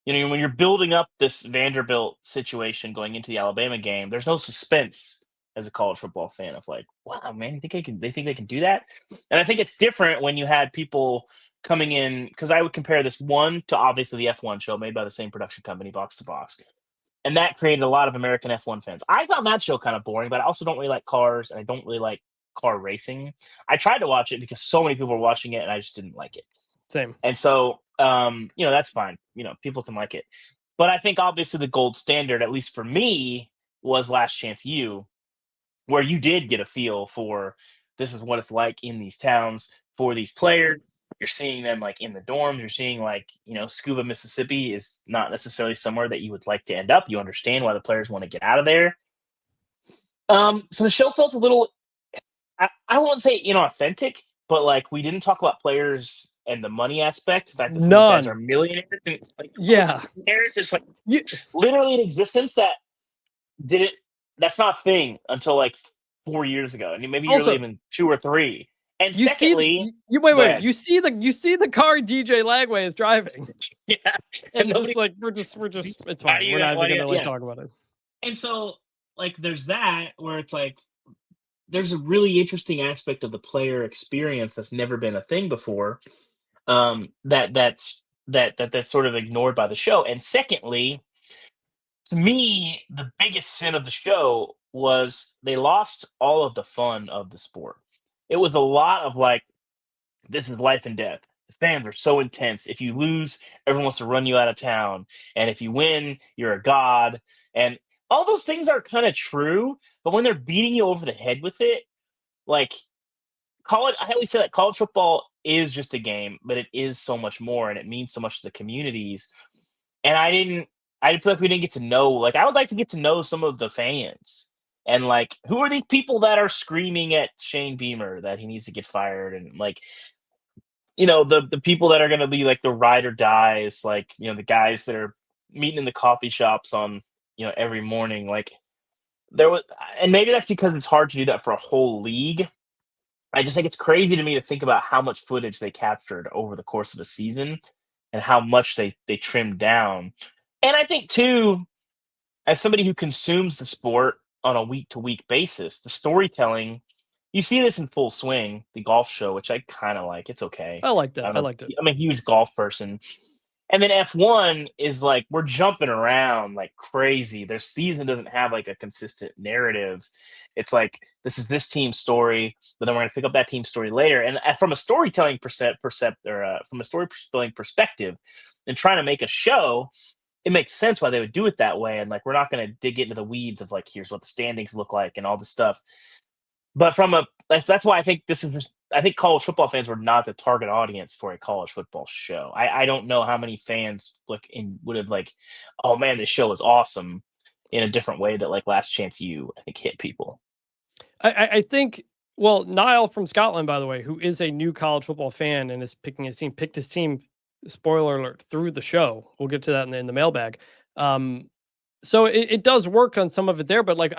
when you're building up this Vanderbilt situation going into the Alabama game, there's no suspense as a college football fan of like, wow, man, they think they can do that? And I think it's different when you had people coming in, because I would compare this one to obviously the F1 show made by the same production company, Box to Box. And that created a lot of American F1 fans. I found that show kind of boring, but I also don't really like cars, and I don't really like car racing. I tried to watch it because so many people were watching it, and I just didn't like it. Same. And so, that's fine. People can like it. But I think obviously the gold standard, at least for me, was Last Chance U, where you did get a feel for this is what it's like in these towns for these players. You're seeing them like in the dorms. You're seeing like, Scuba, Mississippi is not necessarily somewhere that you would like to end up. You understand why the players want to get out of there. So the show felt a little, I won't say authentic, but like we didn't talk about players and the money aspect. The fact that some of these guys are millionaires. And, there's just like literally an existence that didn't. That's not a thing until like 4 years ago, and maybe you're even 2 or 3. And secondly, wait. You see the car DJ Lagway is driving. Yeah, and it's like we're just it's fine. We're not even gonna talk about it. And so like there's that where it's like there's a really interesting aspect of the player experience that's never been a thing before. That's sort of ignored by the show. And secondly, to me, the biggest sin of the show was they lost all of the fun of the sport. It was a lot of like, this is life and death. The fans are so intense. If you lose, everyone wants to run you out of town. And if you win, you're a god. And all those things are kind of true. But when they're beating you over the head with it, like I always say that college football is just a game, but it is so much more, and it means so much to the communities. And I feel like we didn't get to know, like, I would like to get to know some of the fans. And, like, who are these people that are screaming at Shane Beamer that he needs to get fired? And, like, the people that are going to be, like, the ride or dies, like, the guys that are meeting in the coffee shops on, every morning. Like, and maybe that's because it's hard to do that for a whole league. I just think it's crazy to me to think about how much footage they captured over the course of a season and how much they trimmed down. And I think, too, as somebody who consumes the sport on a week-to-week basis, the storytelling, you see this in full swing, the golf show, which I kind of like. It's okay. I like that. I liked it. I'm a huge golf person. And then F1 is like, we're jumping around like crazy. Their season doesn't have like a consistent narrative. It's like, this is this team's story, but then we're going to pick up that team's story later. And from a storytelling perspective, and trying to make a show, it makes sense why they would do it that way. And like, we're not going to dig into the weeds of like, here's what the standings look like and all this stuff. But that's why I think I think college football fans were not the target audience for a college football show. I don't know how many fans would have like, oh man, this show is awesome, in a different way that like Last Chance U, I think, hit people. I think, well, Niall from Scotland, by the way, who is a new college football fan and is picked his team, spoiler alert, through the show. We'll get to that in the mailbag. So it does work on some of it there, but like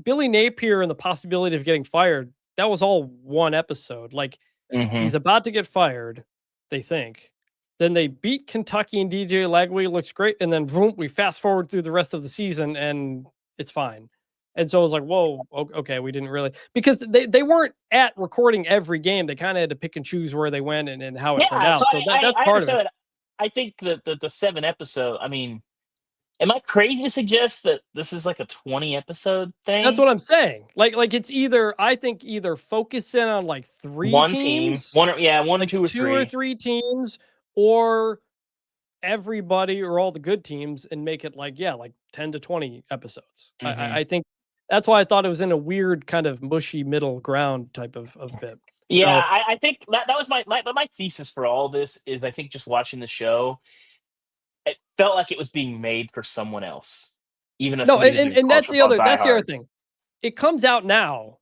Billy Napier and the possibility of getting fired, that was all one episode. Like, he's about to get fired, they think. Then they beat Kentucky and DJ Lagway looks great. And then boom, we fast forward through the rest of the season and it's fine. And so I was like, whoa, okay, we didn't really, because they weren't at recording every game. They kind of had to pick and choose where they went and how it turned out. So that's part of it. I think that the 7 episode, I mean, am I crazy to suggest that this is like a 20 episode thing? That's what I'm saying. Like it's either focus in on like 3 teams, one or 2 or 3, 2 or 3 teams, or everybody or all the good teams, and make it like 10 to 20 episodes. I think that's why I thought it was in a weird kind of mushy middle ground type of bit. Yeah, So I think that was my thesis for all this is I think just watching the show, it felt like it was being made for someone else, even as no, somebody who's a and college football that's the other diehard. thing. It comes out now,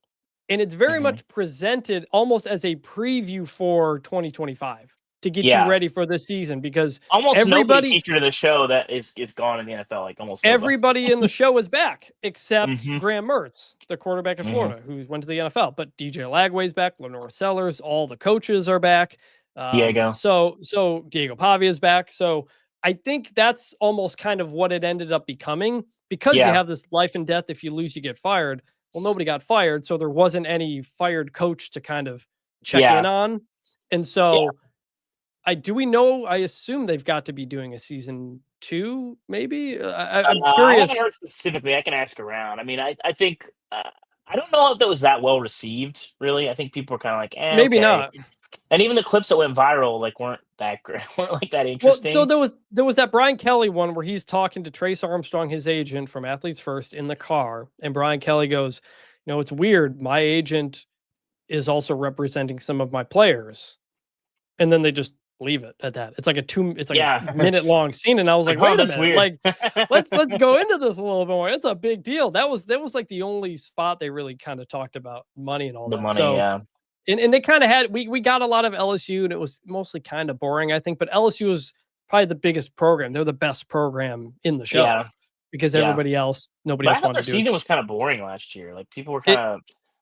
and it's very Mhm. much presented almost as a preview for 2025 to get you Yeah, ready for this season because almost nobody everybody featured in the show that is gone in the NFL. Like almost nobody. everybody in the show is back except hmm Graham Mertz, the quarterback of hmm Florida, who went to the NFL. But DJ Lagway's back, Lenore Sellers, all the coaches are back. Diego. So Diego Pavia is back. So I think that's almost kind of what it ended up becoming because you Yeah, have this life and death. If you lose, you get fired. Well, nobody got fired, so there wasn't any fired coach to kind of check in yeah, on. And yeah. so do we know? I assume they've got to be doing a season 2, maybe. I'm I haven't curious. heard specifically. I can ask around. I mean, I think I don't know if that was that well received. Really, I think people were kind of like, Maybe okay. not. And even the clips that went viral like weren't that great, weren't like that Well, so interesting. there was that Brian Kelly one where he's talking to Trace Armstrong, his agent from Athletes First, in the car, and Brian Kelly goes, "It's weird. My agent is also representing some of my players," and then they just leave it at that. It's like Yeah, a minute long scene, and I was it's like, like, oh, "Wait a that's minute! weird. Like, let's go into this a little bit more. It's a big deal." That was like the only spot they really kind of talked about money and all The that. money, So yeah, and they kind of had we got a lot of LSU and it was mostly kind of boring, I think, but LSU was probably the biggest program. They're the best program in the show yeah, because yeah. nobody But I else thought their wanted to do it. season was kind of boring last year. Like people were kind It of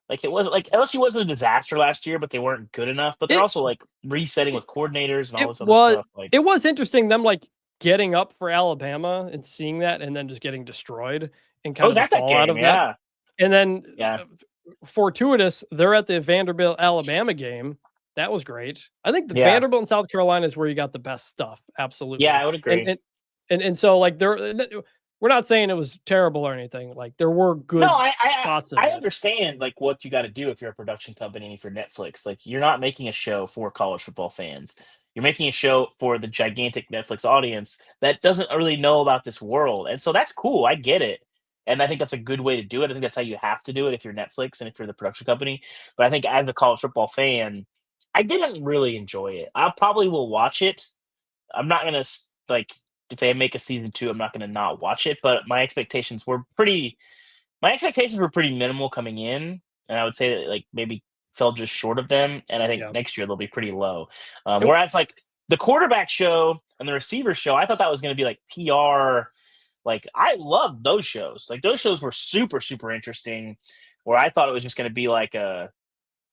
like it wasn't like LSU wasn't a disaster last year, but they weren't good enough. But they're it also like resetting it, with coordinators and all it this other was stuff. Like, it was interesting them like getting up for Alabama and seeing that and then just getting destroyed and I kind was of the at that fallout game. of that. Yeah, And then yeah, fortuitous, they're at the Vanderbilt Alabama game. That was great. I think the yeah, Vanderbilt and South Carolina is where you got the best stuff. yeah. Absolutely. I would And agree. and and so like we're not saying it was terrible or anything. Like there were No, good spots of I it. understand like what you got to do if you're a production company and if you're Netflix. Like you're not making a show for college football fans. You're making a show for the gigantic Netflix audience that doesn't really know about this world. And so that's cool. I get it. And I think that's a good way to do it. I think that's how you have to do it if you're Netflix and if you're the production company. But I think as a college football fan, I didn't really enjoy it. I probably will watch it. I'm not gonna like if they make a season 2, I'm not gonna not watch it. But my expectations were pretty minimal coming in, and I would say that like maybe fell just short of them. And I think Yeah. next year they'll be pretty low. It- Whereas like the quarterback show and the receiver show, I thought that was going to be like PR. Like I loved those shows. Like those shows were super super interesting. Where I thought it was just going to be like an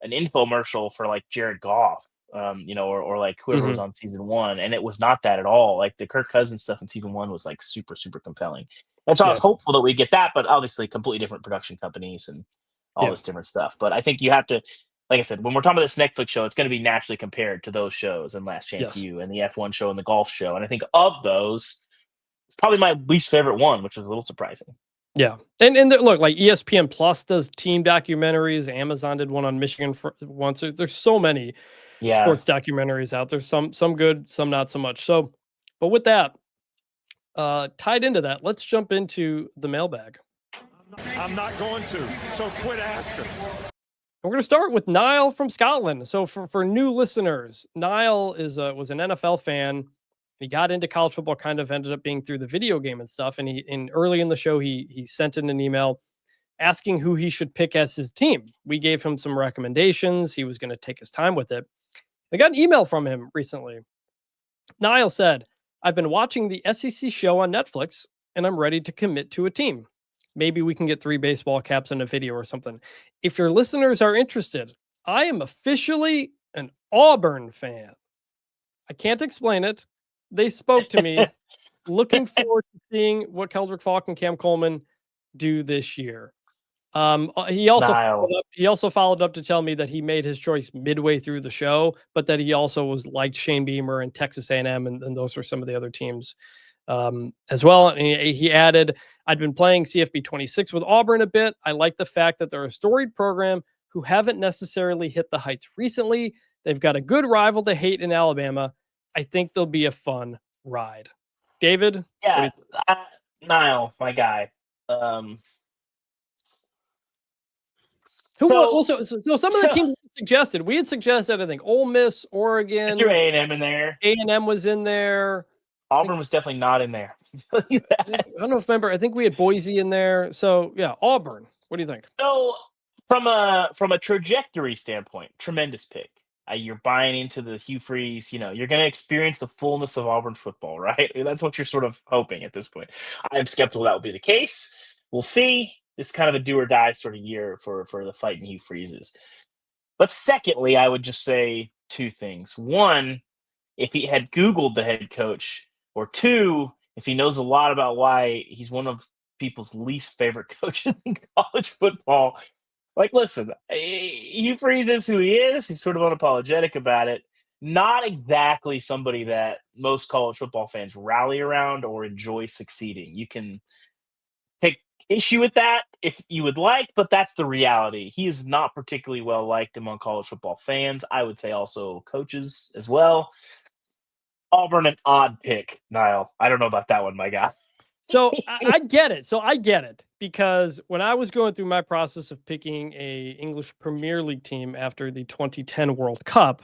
infomercial for like Jared Goff, or like whoever was mhm. on season 1, and it was not that at all. Like the Kirk Cousins stuff in season 1 was like super super compelling, and so I was Yeah. hopeful that we get that, but obviously completely different production companies and all Yeah. this different stuff. But I think you have to, like I said, when we're talking about this Netflix show, it's going to be naturally compared to those shows and Last Chance Yes. U and the F1 show and the golf show, and I think of those, it's probably my least favorite one, which was a little surprising. Yeah. And look, like ESPN Plus does team documentaries. Amazon did one on Michigan once. There's so many Yeah. sports documentaries out there. Some good, some not so much. So, but with that, tied into that, let's jump into the mailbag. I'm not going to, so quit asking. We're going to start with Niall from Scotland. So for new listeners, Niall was an NFL fan. He got into college football, kind of ended up being through the video game and stuff. And early in the show, he sent in an email asking who he should pick as his team. We gave him some recommendations. He was going to take his time with it. I got an email from him recently. Niall said, "I've been watching the SEC show on Netflix and I'm ready to commit to a team. Maybe we can get 3 baseball caps in a video or something. If your listeners are interested, I am officially an Auburn fan. I can't explain it. They spoke to me. Looking forward to seeing what Keldrick Falk and Cam Coleman do this year." He also Niall. followed up to tell me that he made his choice midway through the show, but that he also was liked Shane Beamer and Texas A&M, and those were some of the other teams as well. And he added, "I'd been playing CFB 26 with Auburn a bit. I like the fact that they're a storied program who haven't necessarily hit the heights recently. They've got a good rival to hate in Alabama. I think they'll be a fun ride." David, what do Yeah, you Niall, my guy. Um, Who wa so well, so some of the so teams suggested. We had suggested, I think, Ole Miss, Oregon. I threw A&M in there. A&M was in there. Auburn was definitely not in there. I don't know if remember. I think we had Boise in there. So yeah, Auburn. What do you think? So from a trajectory standpoint, tremendous pick. You're buying into the Hugh Freeze. You're going to experience the fullness of Auburn football, right? That's what you're sort of hoping at this point. I'm skeptical that will be the case. We'll see. It's kind of a do or die sort of year for the fighting Hugh Freezes. But secondly, I would just say two things. One, if he had Googled the head coach, or two, if he knows a lot about why he's one of people's least favorite coaches in college football. Like, listen, Hugh Freeze is who he is. He's sort of unapologetic about it. Not exactly somebody that most college football fans rally around or enjoy succeeding. You can take issue with that if you would like, but that's the reality. He is not particularly well liked among college football fans. I would say also coaches as well. Auburn, an odd pick, Niall. I don't know about that one, my guy. So I get it. I get it because when I was going through my process of picking a English Premier League team after the 2010 World Cup,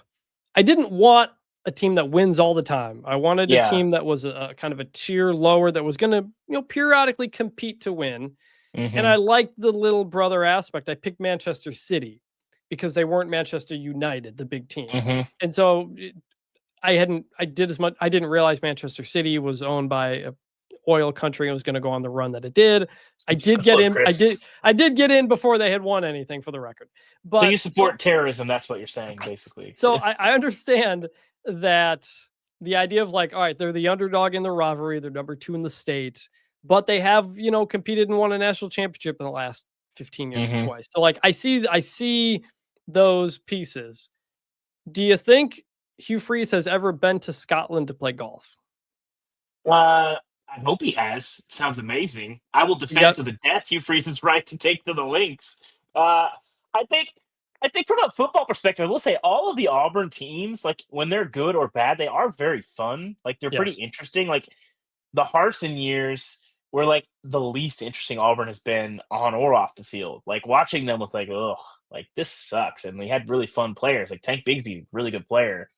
I didn't want a team that wins all the time. I wanted a team that was a kind of a tier lower that was going to, periodically compete to win. Mm-hmm. And I liked the little brother aspect. I picked Manchester City because they weren't Manchester United, the big team. Mm-hmm. And so I didn't realize Manchester City was owned by a oil country and was going to go on the run that it did. I did get in before they had won anything, for the record. But so you support terrorism, that's what you're saying, basically. So I understand that the idea of like, all right, they're the underdog in the rivalry, they're number 2 in the state, but they have, competed and won a national championship in the last 15 years mm-hmm. twice. So like I see those pieces. Do you think Hugh Freeze has ever been to Scotland to play golf? I hope he has. Sounds amazing. I will defend to the death Hugh Freeze's right to take to the links. I think from a football perspective, I will say all of the Auburn teams, like when they're good or bad, they are very fun. Like they're pretty interesting. Like the Harsin years were like the least interesting Auburn has been on or off the field. Like watching them was like, ugh, like this sucks. And we had really fun players. Like Tank Bigsby, really good player.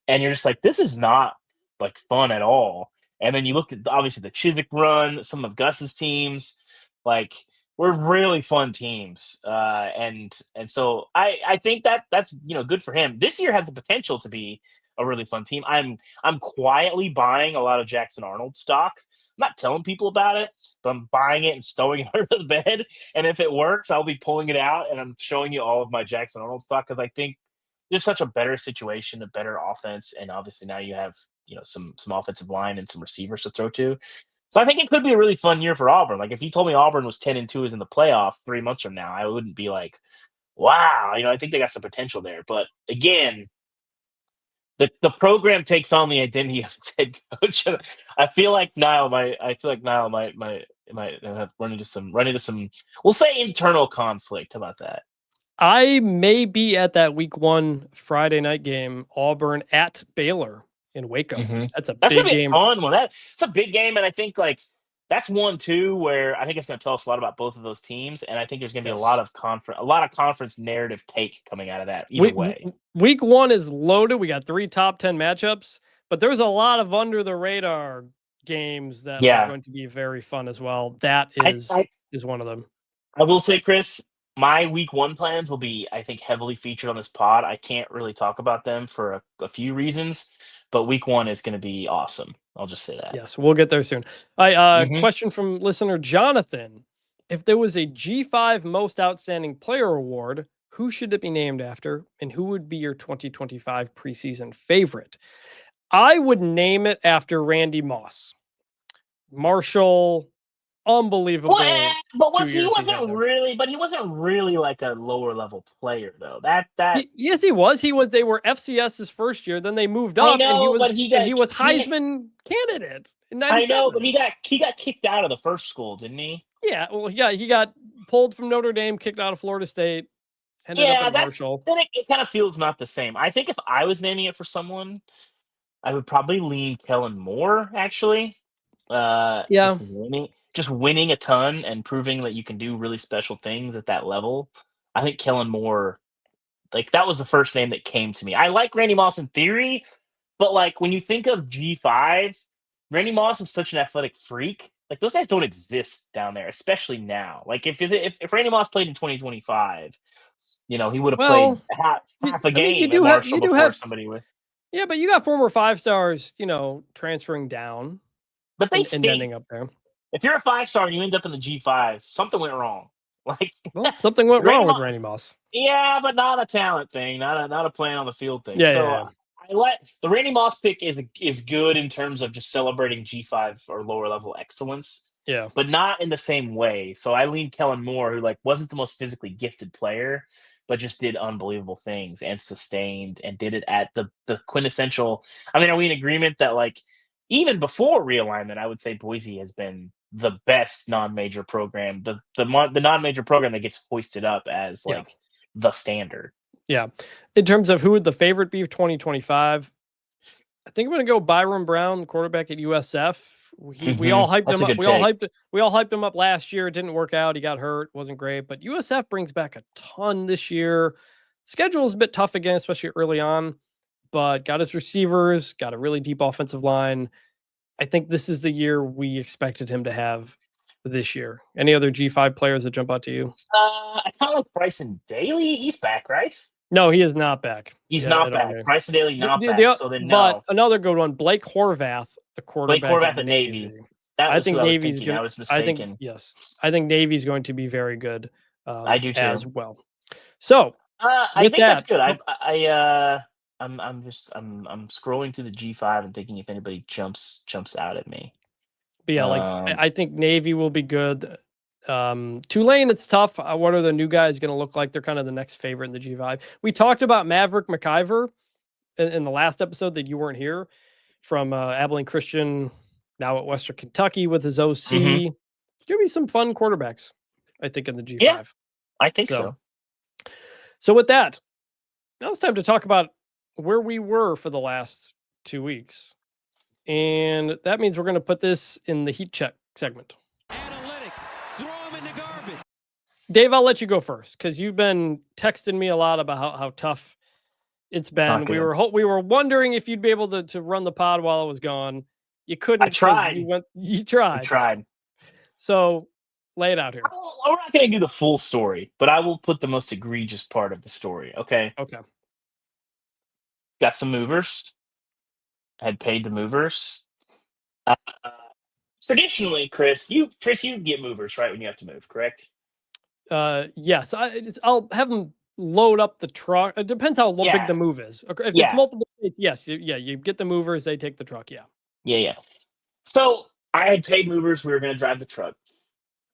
And you're just like, this is not like fun at all. And then you look at obviously the Chiswick run, some of Gus's teams, like we're really fun teams. And so I think that's good for him. This year has the potential to be a really fun team. I'm quietly buying a lot of Jackson Arnold stock. I'm not telling people about it, but I'm buying it and stowing it under the bed. And if it works, I'll be pulling it out and I'm showing you all of my Jackson Arnold stock because I think there's such a better situation, a better offense, and obviously now you have some offensive line and some receivers to throw to. So I think it could be a really fun year for Auburn. Like if you told me Auburn was 10-2 is in the playoff 3 months from now, I wouldn't be like, wow, I think they got some potential there. But again, the program takes on the identity of its head coach. I feel like Niall might run into some, we'll say internal conflict. How about that? I may be at that week 1 Friday night game, Auburn at Baylor in Waco. Mm-hmm. That's big game. Fun one. It's a big game, and I think like that's one too where I think it's going to tell us a lot about both of those teams, and I think there's going to be a lot of conference narrative take coming out of that. Either way, week 1 is loaded. We got 3 top 10 matchups, but there's a lot of under the radar games that are going to be very fun as well. That is one of them. I will say, Chris, my week 1 plans will be, I think, heavily featured on this pod. I can't really talk about them for a few reasons, but week 1 is going to be awesome. I'll just say that. Yes, we'll get there soon. Question from listener Jonathan. If there was a G5 Most Outstanding Player Award, who should it be named after, and who would be your 2025 preseason favorite? I would name it after Randy Moss. Marshall, unbelievable. But he wasn't really like a lower level player though. Yes, he was. They were FCS his first year, then they moved up. He was Heisman candidate. I know, but he got kicked out of the first school, didn't he? Yeah, well, he got pulled from Notre Dame, kicked out of Florida State, ended up at Marshall. Then it kind of feels not the same. I think if I was naming it for someone, I would probably lean Kellen Moore, actually. Just winning a ton and proving that you can do really special things at that level. I think Kellen Moore Like, that was the first name that came to me. I like Randy Moss in theory, but, like, when you think of G5, Randy Moss is such an athletic freak. Like, those guys don't exist down there, especially now. Like, if Randy Moss played in 2025, he would have played Well, half a I mean, game at Marshall before have somebody would. Yeah, but you got former 5-stars, transferring down But they and stink. ending up there. If you're a 5-star and you end up in the G5, something went wrong. Like, Well, something went wrong with Randy Moss. Yeah, but not a talent thing, not a playing on the field thing. Yeah, So yeah. I let the Randy Moss pick is good in terms of just celebrating G5 or lower level excellence. Yeah. But not in the same way. So I lean Kellen Moore, who wasn't the most physically gifted player, but just did unbelievable things and sustained and did it at the quintessential. I mean, are we in agreement that even before realignment, I would say Boise has been the best non-major program, the non-major program that gets hoisted up as the standard. Yeah. In terms of who would the favorite be of 2025, I think I'm going to go Byron Brown, quarterback at USF. We all hyped him up. We all hyped him up last year. It didn't work out. He got hurt. Wasn't great. But USF brings back a ton this year. Schedule is a bit tough again, especially early on. But got his receivers. Got a really deep offensive line. I think this is the year we expected him to have this year. Any other G5 players that jump out to you? I kind of like Bryson Daly. He's back, right? No, he is not back. He's not back. Bryson Daly not back. So then no. But another good one, Blake Horvath, the quarterback at Navy. I think Navy's going. I was mistaken. I think Navy's going to be very good. I do too as well. So I think that's good. I'm scrolling through the G5 and thinking if anybody jumps out at me. But yeah, I think Navy will be good. Tulane, it's tough. What are the new guys going to look like? They're kind of the next favorite in the G5. We talked about Maverick McIver in the last episode that you weren't here, from Abilene Christian, now at Western Kentucky with his OC. Mm-hmm. There's going to be some fun quarterbacks, I think, in the G5. Yeah, I think so. So with that, now it's time to talk about where we were for the last 2 weeks. And that means we're going to put this in the heat check segment. Analytics, throw them in the garbage. Dave, I'll let you go first because you've been texting me a lot about how tough it's been. We were wondering if you'd be able to run the pod while I was gone. You couldn't. I tried. You tried. I tried. So lay it out here. We're not going to do the full story, but I will put the most egregious part of the story. Okay. Okay. Got some movers. Had paid the movers. Traditionally, Chris, you get movers right when you have to move, correct? Yes. I'll have them load up the truck. It depends how big the move is. Okay, if it's multiple, yes, you get the movers. They take the truck. Yeah. So I had paid movers. We were going to drive the truck,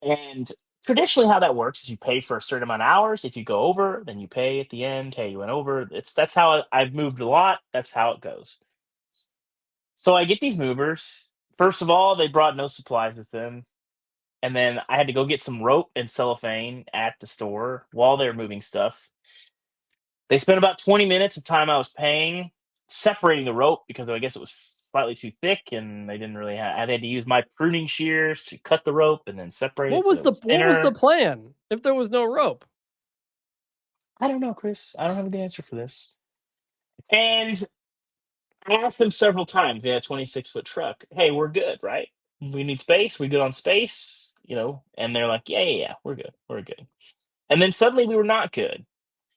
and traditionally, how that works is you pay for a certain amount of hours. If you go over, then you pay at the end. Hey, you went over. That's how I've moved a lot. That's how it goes. So I get these movers. First of all, they brought no supplies with them. And then I had to go get some rope and cellophane at the store while they were moving stuff. They spent about 20 minutes of time I was paying separating the rope because I guess it was slightly too thick and they didn't really I had to use my pruning shears to cut the rope and then separate What was the plan if there was no rope? I don't know, Chris. I don't have the answer for this. And I asked them several times. We had a 26-foot truck. Hey, we're good, right? We need space. We good on space, And they're like, yeah, we're good. We're good. And then suddenly we were not good.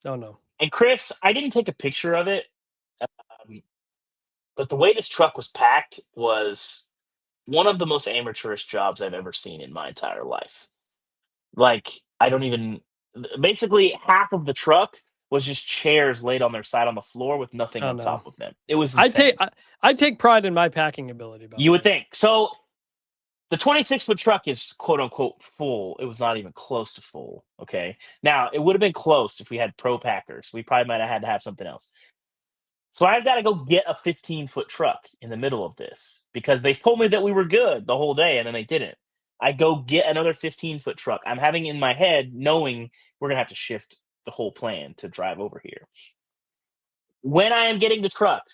Oh, no. And Chris, I didn't take a picture of it, but the way this truck was packed was one of the most amateurish jobs I've ever seen in my entire life. Basically half of the truck was just chairs laid on their side on the floor with nothing on top of them. It was insane. I take pride in my packing ability. You would think. So the 26-foot truck is quote unquote full. It was not even close to full. Okay. Now it would have been close if we had pro packers. We probably might have had to have something else. So I've got to go get a 15-foot truck in the middle of this because they told me that we were good the whole day and then they didn't. I go get another 15-foot truck. I'm having in my head knowing we're going to have to shift the whole plan to drive over here. When I am getting the truck,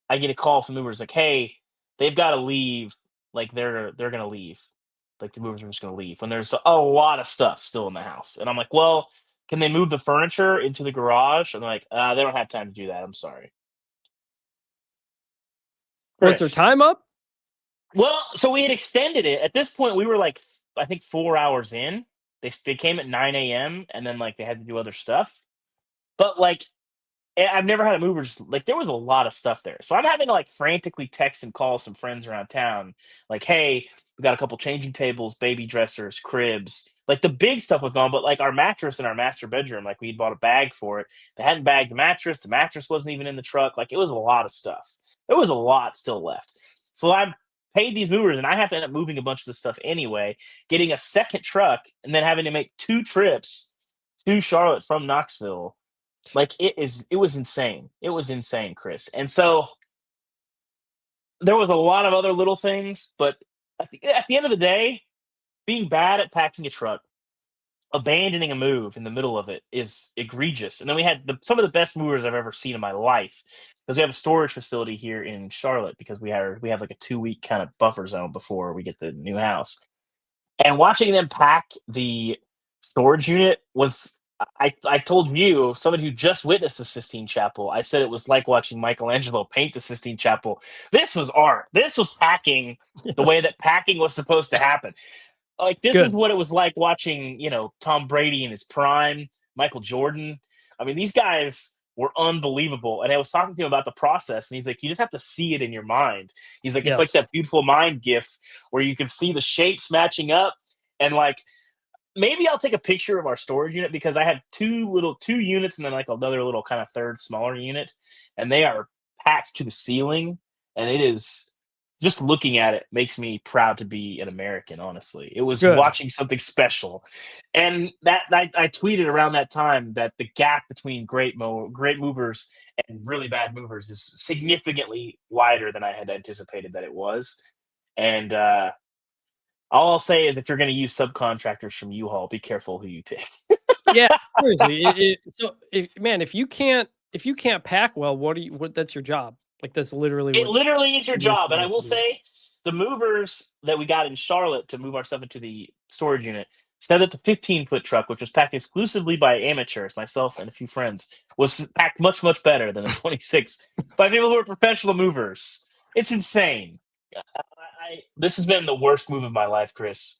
I get a call from the movers like, hey, they've got to leave. Like they're going to leave. Like the movers are just going to leave when there's a lot of stuff still in the house. And I'm like, well, can they move the furniture into the garage? I'm like, they don't have time to do that. I'm sorry. Was their time up? Well, so we had extended it. At this point, we were like, I think 4 hours in. They came at 9 a.m. and then like they had to do other stuff. But like, I've never had a mover just like there was a lot of stuff there. So I'm having to like frantically text and call some friends around town, like, hey, we got a couple changing tables, baby dressers, cribs. Like the big stuff was gone, but like our mattress in our master bedroom, like we bought a bag for it. They hadn't bagged the mattress. The mattress wasn't even in the truck. Like it was a lot of stuff. There was a lot still left. So I paid these movers and I have to end up moving a bunch of the stuff anyway, getting a second truck and then having to make 2 trips to Charlotte from Knoxville. Like it was insane. It was insane, Chris. And so there was a lot of other little things, but at the end of the day, being bad at packing a truck, abandoning a move in the middle of it is egregious. And then we had some of the best movers I've ever seen in my life because we have a storage facility here in Charlotte because we have like a 2-week kind of buffer zone before we get the new house. And watching them pack the storage unit was I told you, somebody who just witnessed the Sistine Chapel, I said it was like watching Michelangelo paint the Sistine Chapel. This was art. This was packing the way that packing was supposed to happen. Like this is what it was like watching, Tom Brady in his prime, Michael Jordan. I mean, these guys were unbelievable. And I was talking to him about the process, and he's like, you just have to see it in your mind. He's like, it's like that beautiful mind gif where you can see the shapes matching up and like, maybe I'll take a picture of our storage unit because I have 2 units and then like another little kind of third smaller unit, and they are packed to the ceiling. And it is just looking at it makes me proud to be an American. Honestly, it was watching something special. And that I tweeted around that time that the gap between great movers and really bad movers is significantly wider than I had anticipated that it was. And all I'll say is if you're going to use subcontractors from U-Haul, be careful who you pick. Yeah, seriously. If you can't pack well, what that's your job. Like that's literally it literally is your job. And I will say the movers that we got in Charlotte to move our stuff into the storage unit said that the 15-foot truck, which was packed exclusively by amateurs, myself and a few friends, was packed much, much better than the 26 by people who are professional movers. It's insane. This has been the worst move of my life, Chris.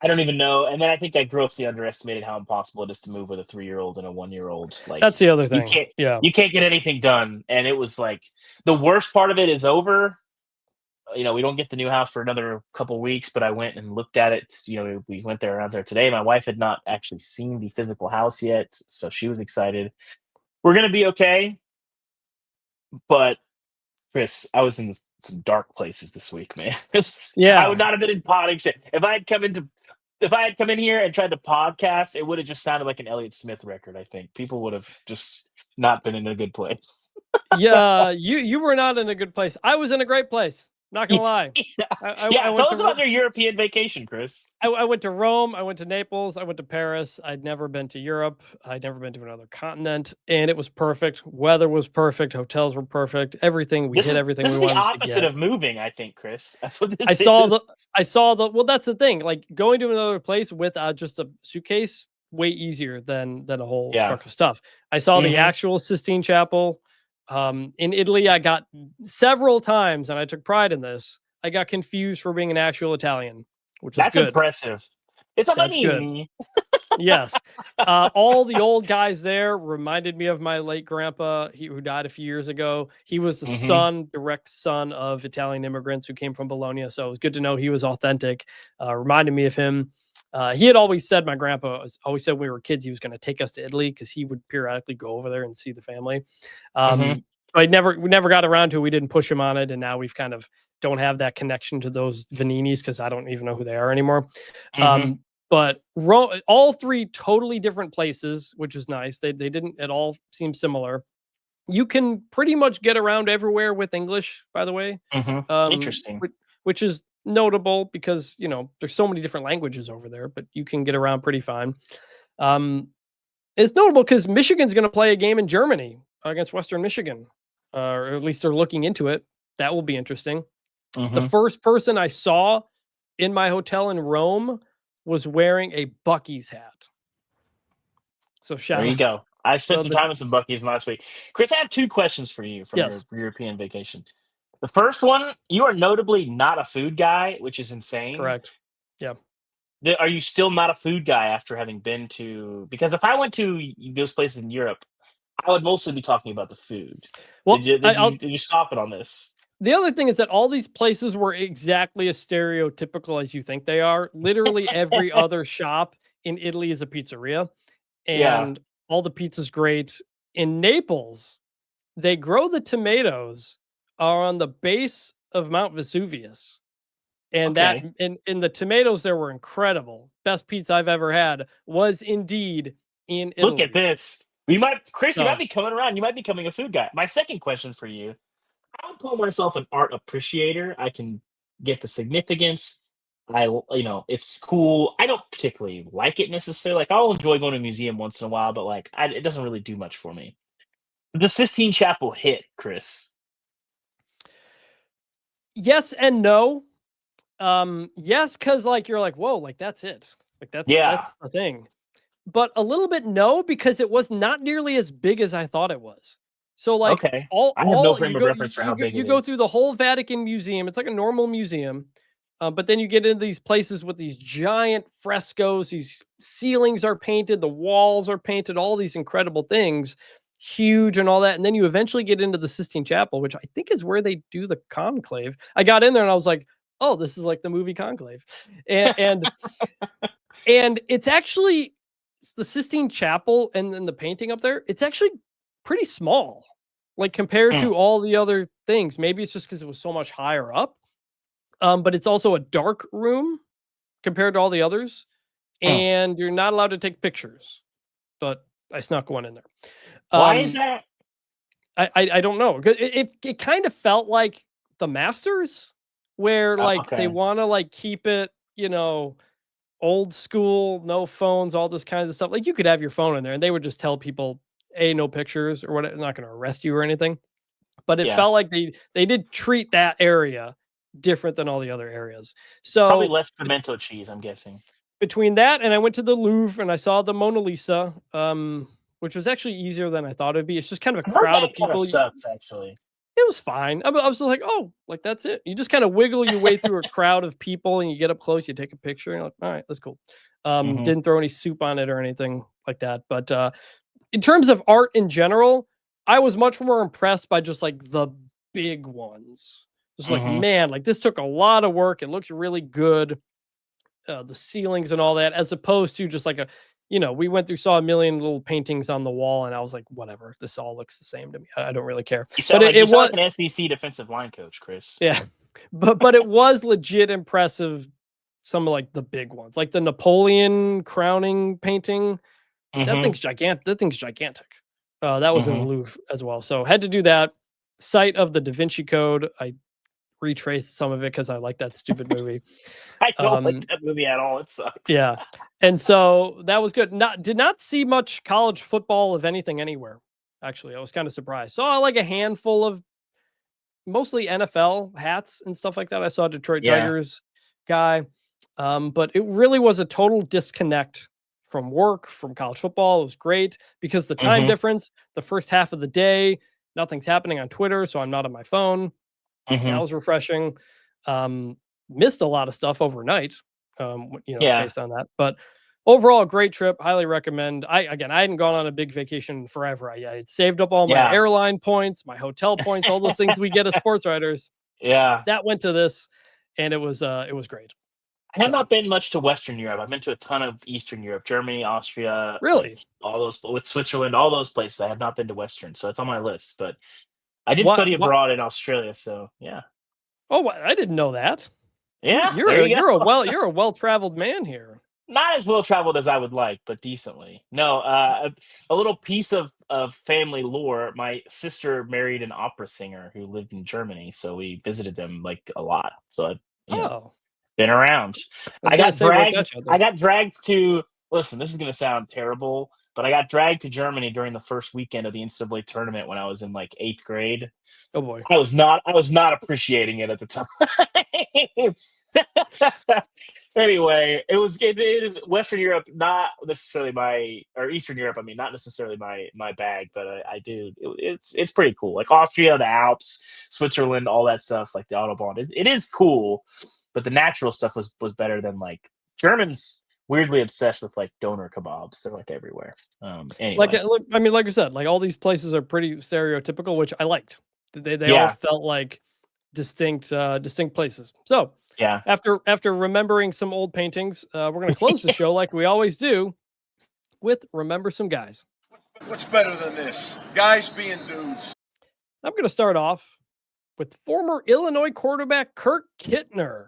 I don't even know. And then I think I grossly underestimated how impossible it is to move with a 3-year-old and a 1-year-old. Like that's the other thing. You can't get anything done. And it was like the worst part of it is over. We don't get the new house for another couple weeks, but I went and looked at it. We went there around there today. My wife had not actually seen the physical house yet, so she was excited. We're gonna be okay. But Chris, I was in some dark places this week, man. I would not have been in potting shit. If I had come in here and tried to podcast, it would have just sounded like an Elliott Smith record. I think people would have just not been in a good place. Yeah, you were not in a good place. I was in a great place. Not gonna lie. Tell us about your European vacation, Chris. I went to Rome. I went to Naples. I went to Paris. I'd never been to Europe. I'd never been to another continent, and it was perfect. Weather was perfect. Hotels were perfect. Everything we hit everything. This is the opposite of moving, I think, Chris. That's what this I saw the. Well, that's the thing. Like going to another place with just a suitcase, way easier than a whole truck of stuff. I saw the actual Sistine Chapel. In Italy, I got several times, and I took pride in this. I got confused for being an actual Italian, which is good. Impressive. It's a Vannini. Yes. All the old guys there reminded me of my late grandpa, who died a few years ago. He was the direct son of Italian immigrants who came from Bologna. So it was good to know he was authentic. Reminded me of him. He had always said, my grandpa always said when we were kids, he was going to take us to Italy because he would periodically go over there and see the family. We never got around to it. We didn't push him on it. And now we've kind of don't have that connection to those Vanninis because I don't even know who they are anymore. But all 3 totally different places, which is nice. They didn't at all seem similar. You can pretty much get around everywhere with English, by the way. Interesting. Which is notable because, there's so many different languages over there, but you can get around pretty fine. It's notable because Michigan's going to play a game in Germany against Western Michigan, or at least they're looking into it. That will be interesting. The first person I saw in my hotel in Rome was wearing a Buc-ee's hat. So shout There you out. go. I spent So some the- time with some Buc-ee's last week. Chris, I have 2 questions for you from Yes. your European vacation. The first one, you are notably not a food guy, which is insane. Correct. Yeah. Are you still not a food guy after having been to? Because if I went to those places in Europe, I would mostly be talking about the food. Well, Did you soften on this? the other thing is that all these places were exactly as stereotypical as you think they are. Literally every other shop in Italy is a pizzeria, Yeah. and all the pizza's great. In Naples, they grow the tomatoes are on the base of Mount Vesuvius. And Okay. that in the tomatoes there were incredible. Best pizza I've ever had was indeed in Italy. Look at this. Chris, you might be coming around. You might be becoming a food guy. My second question for you. I would call myself an art appreciator. I can get the significance. It's cool. I don't particularly like it necessarily. Like, I'll enjoy going to a museum once in a while, but it doesn't really do much for me. The Sistine Chapel hit, Chris. Yes and no. Yes, because you're like, whoa, that's it. That's the thing. But a little bit no, because it was not nearly as big as I thought it was. So okay. I have no frame of reference for how big it is. You go through the whole Vatican Museum. It's like a normal museum. But then you get into these places with these giant frescoes. These ceilings are painted. The walls are painted. All these incredible things. Huge and all that. And then you eventually get into the Sistine Chapel, which I think is where they do the conclave. I got in there and I was like, oh, this is like the movie Conclave. And it's actually the Sistine Chapel and then the painting up there. It's actually pretty small, compared to all the other things. Maybe it's just because it was so much higher up. But it's also a dark room compared to all the others. And you're not allowed to take pictures. But I snuck one in there. Why is that? I don't know. It kind of felt like the Masters, where they want to keep it, old school, no phones, all this kind of stuff. Like, you could have your phone in there and they would just tell people, no pictures or what. They're not going to arrest you or anything. But it felt like they did treat that area different than all the other areas. So probably less pimento cheese, I'm guessing. Between that and I went to the Louvre and I saw the Mona Lisa, which was actually easier than I thought it'd be. It's just kind of a crowd of people. Kind of sucks, actually. It was fine. I was just like, oh, that's it. You just kind of wiggle your way through a crowd of people and you get up close, you take a picture, and you're like, all right, that's cool. Didn't throw any soup on it or anything like that. But in terms of art in general, I was much more impressed by just the big ones. Just man, this took a lot of work. It looks really good. The ceilings and all that, as opposed to just we went through, saw a million little paintings on the wall, and I was like, whatever, this all looks the same to me. I don't really care. You sound like an SEC defensive line coach, Chris. Yeah, but it was legit impressive. Some of the big ones, like the Napoleon crowning painting. That thing's gigantic. That was in the Louvre as well. So had to do that. Site of the Da Vinci Code. I retraced some of it because I like that stupid movie. I don't like that movie at all. It sucks. Yeah. And so that was good. Did not see much college football, if anything, anywhere. Actually, I was kind of surprised. Saw a handful of mostly NFL hats and stuff like that. I saw a Detroit Tigers guy. But it really was a total disconnect from work, from college football. It was great because the time difference, the first half of the day, nothing's happening on Twitter, so I'm not on my phone. That was refreshing. Missed a lot of stuff overnight, based on that. But overall, great trip. Highly recommend. I hadn't gone on a big vacation in forever. I had saved up all my airline points, my hotel points, all those things we get as sports writers. Yeah, that went to this, and it was great. I have not been much to Western Europe. I've been to a ton of Eastern Europe, Germany, Austria, really, all those, with Switzerland, all those places. I have not been to Western, so it's on my list. But I did study abroad in Australia, so yeah. Oh, I didn't know that. Yeah, you're a well-traveled man here. Not as well-traveled as I would like, but decently. No, a little piece of family lore. My sister married an opera singer who lived in Germany, so we visited them a lot. So been around. I got dragged to. Listen, this is going to sound terrible, but I got dragged to Germany during the first weekend of the NCAA tournament when I was in 8th grade. Oh boy, I was not appreciating it at the time. Anyway, it is Western Europe, not necessarily or Eastern Europe. I mean, not necessarily my bag, but I do. It's pretty cool. Like Austria, the Alps, Switzerland, all that stuff. Like the Autobahn, it is cool. But the natural stuff was better than like Germans. Weirdly obsessed with like doner kebabs. They're like everywhere. Anyway, I mean, like I said, like all these places are pretty stereotypical, which I liked. They all felt like distinct places. So yeah. After remembering some old paintings, we're gonna close the show like we always do with Remember Some Guys. What's better than this? Guys being dudes. I'm gonna start off with former Illinois quarterback Kirk Kittner.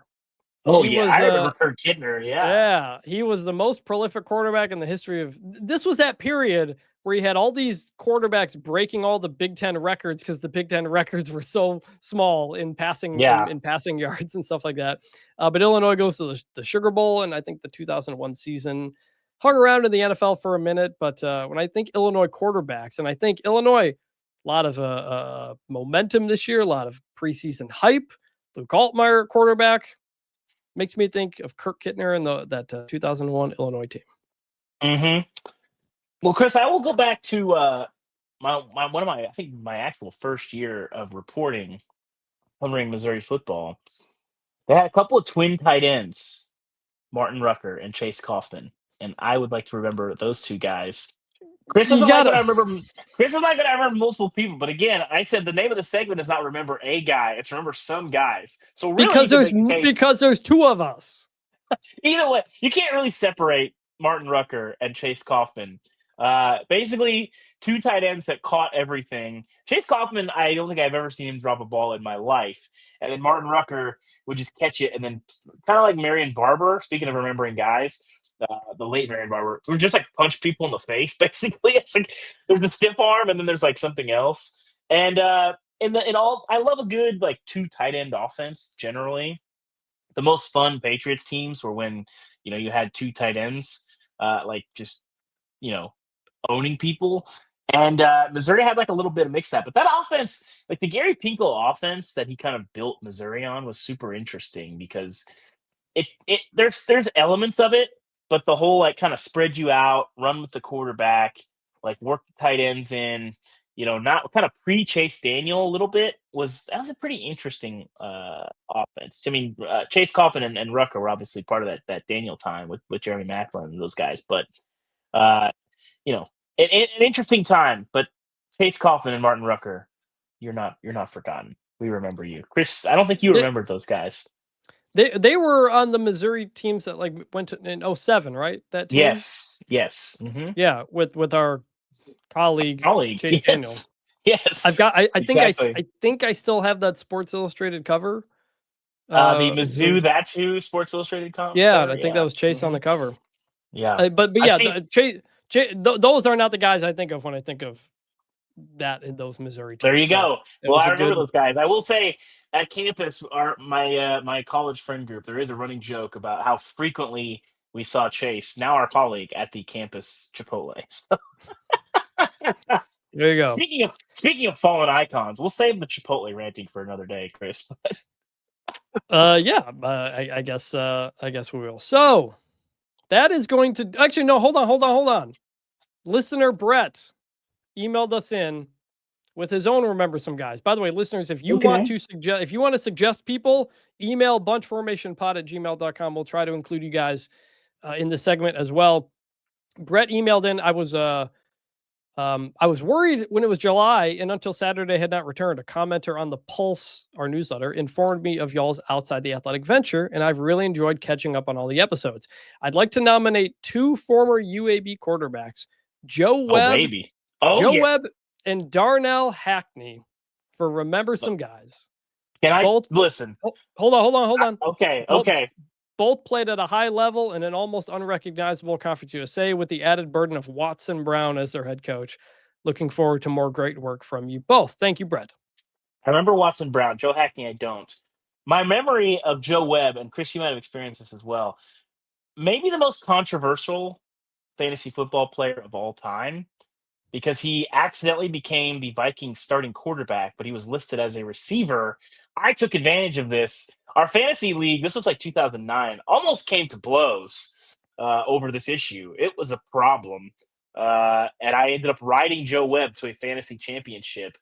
Oh, I remember Kirk Kittner. Yeah, he was the most prolific quarterback in the history of. This was that period where you had all these quarterbacks breaking all the Big Ten records because the Big Ten records were so small in passing in passing yards and stuff like that. But Illinois goes to the Sugar Bowl, and I think the 2001 season hung around in the NFL for a minute. But when I think Illinois quarterbacks, and I think Illinois, a lot of momentum this year, a lot of preseason hype. Luke Altmaier, quarterback. Makes me think of Kirk Kittner and that 2001 Illinois team. Mm-hmm. Well, Chris, I will go back to my actual first year of reporting, covering Missouri football. They had a couple of twin tight ends, Martin Rucker and Chase Kaufman, and I would like to remember those two guys. Chris is not going to remember multiple people, but again, I said the name of the segment is not remember a guy; it's remember some guys. So really, because there's two of us. Either way, you can't really separate Martin Rucker and Chase Kaufman. Basically, two tight ends that caught everything. Chase Kaufman, I don't think I've ever seen him drop a ball in my life, and then Martin Rucker would just catch it, and then kind of like Marion Barber. Speaking of remembering guys. The late Marion Barber, would just like punch people in the face. Basically, it's like there's the stiff arm, and then there's like something else. And I love a good like two tight end offense. Generally, the most fun Patriots teams were when you had two tight ends, like just owning people. And Missouri had like a little bit of mix but that offense, like the Gary Pinkel offense that he kind of built Missouri on, was super interesting because there's elements of it. But the whole like kind of spread you out, run with the quarterback, like work the tight ends in, not kind of pre-Chase Daniel a little bit was a pretty interesting offense. I mean, Chase Kaufman and Rucker were obviously part of that Daniel time with Jeremy Maclin and those guys. But an interesting time. But Chase Kaufman and Martin Rucker, you're not forgotten. We remember you, Chris. I don't think you remembered those guys. They were on the Missouri teams that like went to in 2007, right? That team? Yes. Mm-hmm. Yeah, with our colleague Chase Daniel. Yes. I think I still have that Sports Illustrated cover. The Mizzou, that's who Sports Illustrated cover. Yeah, I think that was Chase on the cover. Yeah. But yeah, Chase, those are not the guys I think of when I think of that in those Missouri teams. There you go. Well, I remember those guys. I will say at campus, my college friend group, there is a running joke about how frequently we saw Chase, now our colleague, at the campus Chipotle. So. There you go. Speaking of fallen icons, we'll save the Chipotle ranting for another day, Chris. I guess we will. So that is going to actually no. Hold on. Listener Brett emailed us in with his own Remember Some Guys. By the way, listeners, if you want to suggest people, email bunchformationpod@gmail.com. We'll try to include you guys in the segment as well. Brett emailed in. I was worried when it was July and until Saturday had not returned. A commenter on the Pulse, our newsletter, informed me of y'all's Outside the Athletic venture, and I've really enjoyed catching up on all the episodes. I'd like to nominate two former UAB quarterbacks, Joe Webb. Webb and Darnell Hackney for Remember Some Guys. Can I listen? Hold on. Okay. Both played at a high level in an almost unrecognizable Conference USA with the added burden of Watson Brown as their head coach. Looking forward to more great work from you both. Thank you, Brett. I remember Watson Brown. Joe Hackney, I don't. My memory of Joe Webb, and Chris, you might have experienced this as well, maybe the most controversial fantasy football player of all time, because he accidentally became the Vikings starting quarterback, but he was listed as a receiver I took advantage of this. Our fantasy league, this was like 2009, almost came to blows over this issue. It was a problem. And I ended up riding Joe Webb to a fantasy championship.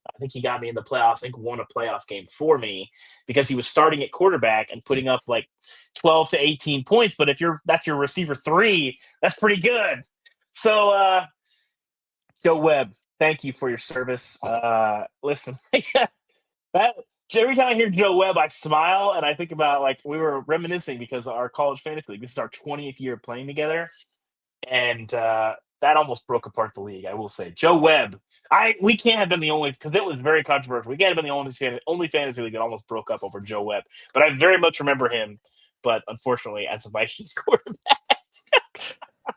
I think he got me in the playoffs. I think won a playoff game for me because he was starting at quarterback and putting up like 12 to 18 points. But if that's your receiver 3, that's pretty good. So Joe Webb, thank you for your service. Listen, that every time I hear Joe Webb, I smile and I think about like we were reminiscing because our college fantasy league. This is our 20th year playing together, and that almost broke apart the league. I will say, Joe Webb. We can't have been the only because it was very controversial. We can't have been the only fantasy league that almost broke up over Joe Webb. But I very much remember him. But unfortunately, as a Vikings quarterback.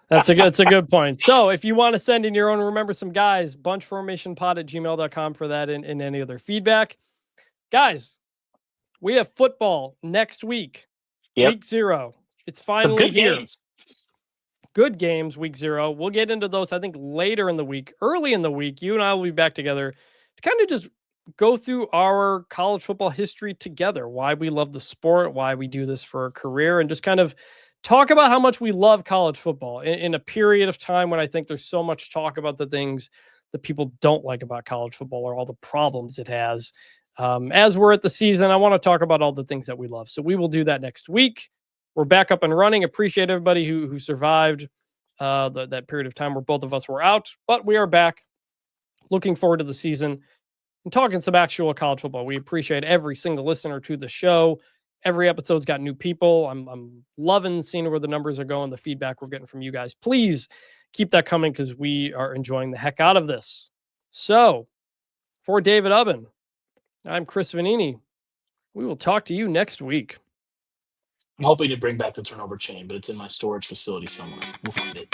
That's a good point. So if you want to send in your own Remember Some Guys, bunchformationpod@gmail.com for that and any other feedback. Guys, we have football next week. Yep. Week 0. It's finally good here. Games. Good games, week 0. We'll get into those, I think, later in the week. Early in the week, you and I will be back together to kind of just go through our college football history together, why we love the sport, why we do this for a career, and just kind of talk about how much we love college football in a period of time when I think there's so much talk about the things that people don't like about college football or all the problems it has. As we're at the season, I want to talk about all the things that we love. So we will do that next week. We're back up and running. Appreciate everybody who survived that period of time where both of us were out, but we are back. Looking forward to the season and talking some actual college football. We appreciate every single listener to the show. Every episode's got new people. I'm loving seeing where the numbers are going, the feedback we're getting from you guys. Please keep that coming because we are enjoying the heck out of this. So, for David Ubben, I'm Chris Vannini. We will talk to you next week. I'm hoping to bring back the turnover chain, but it's in my storage facility somewhere. We'll find it.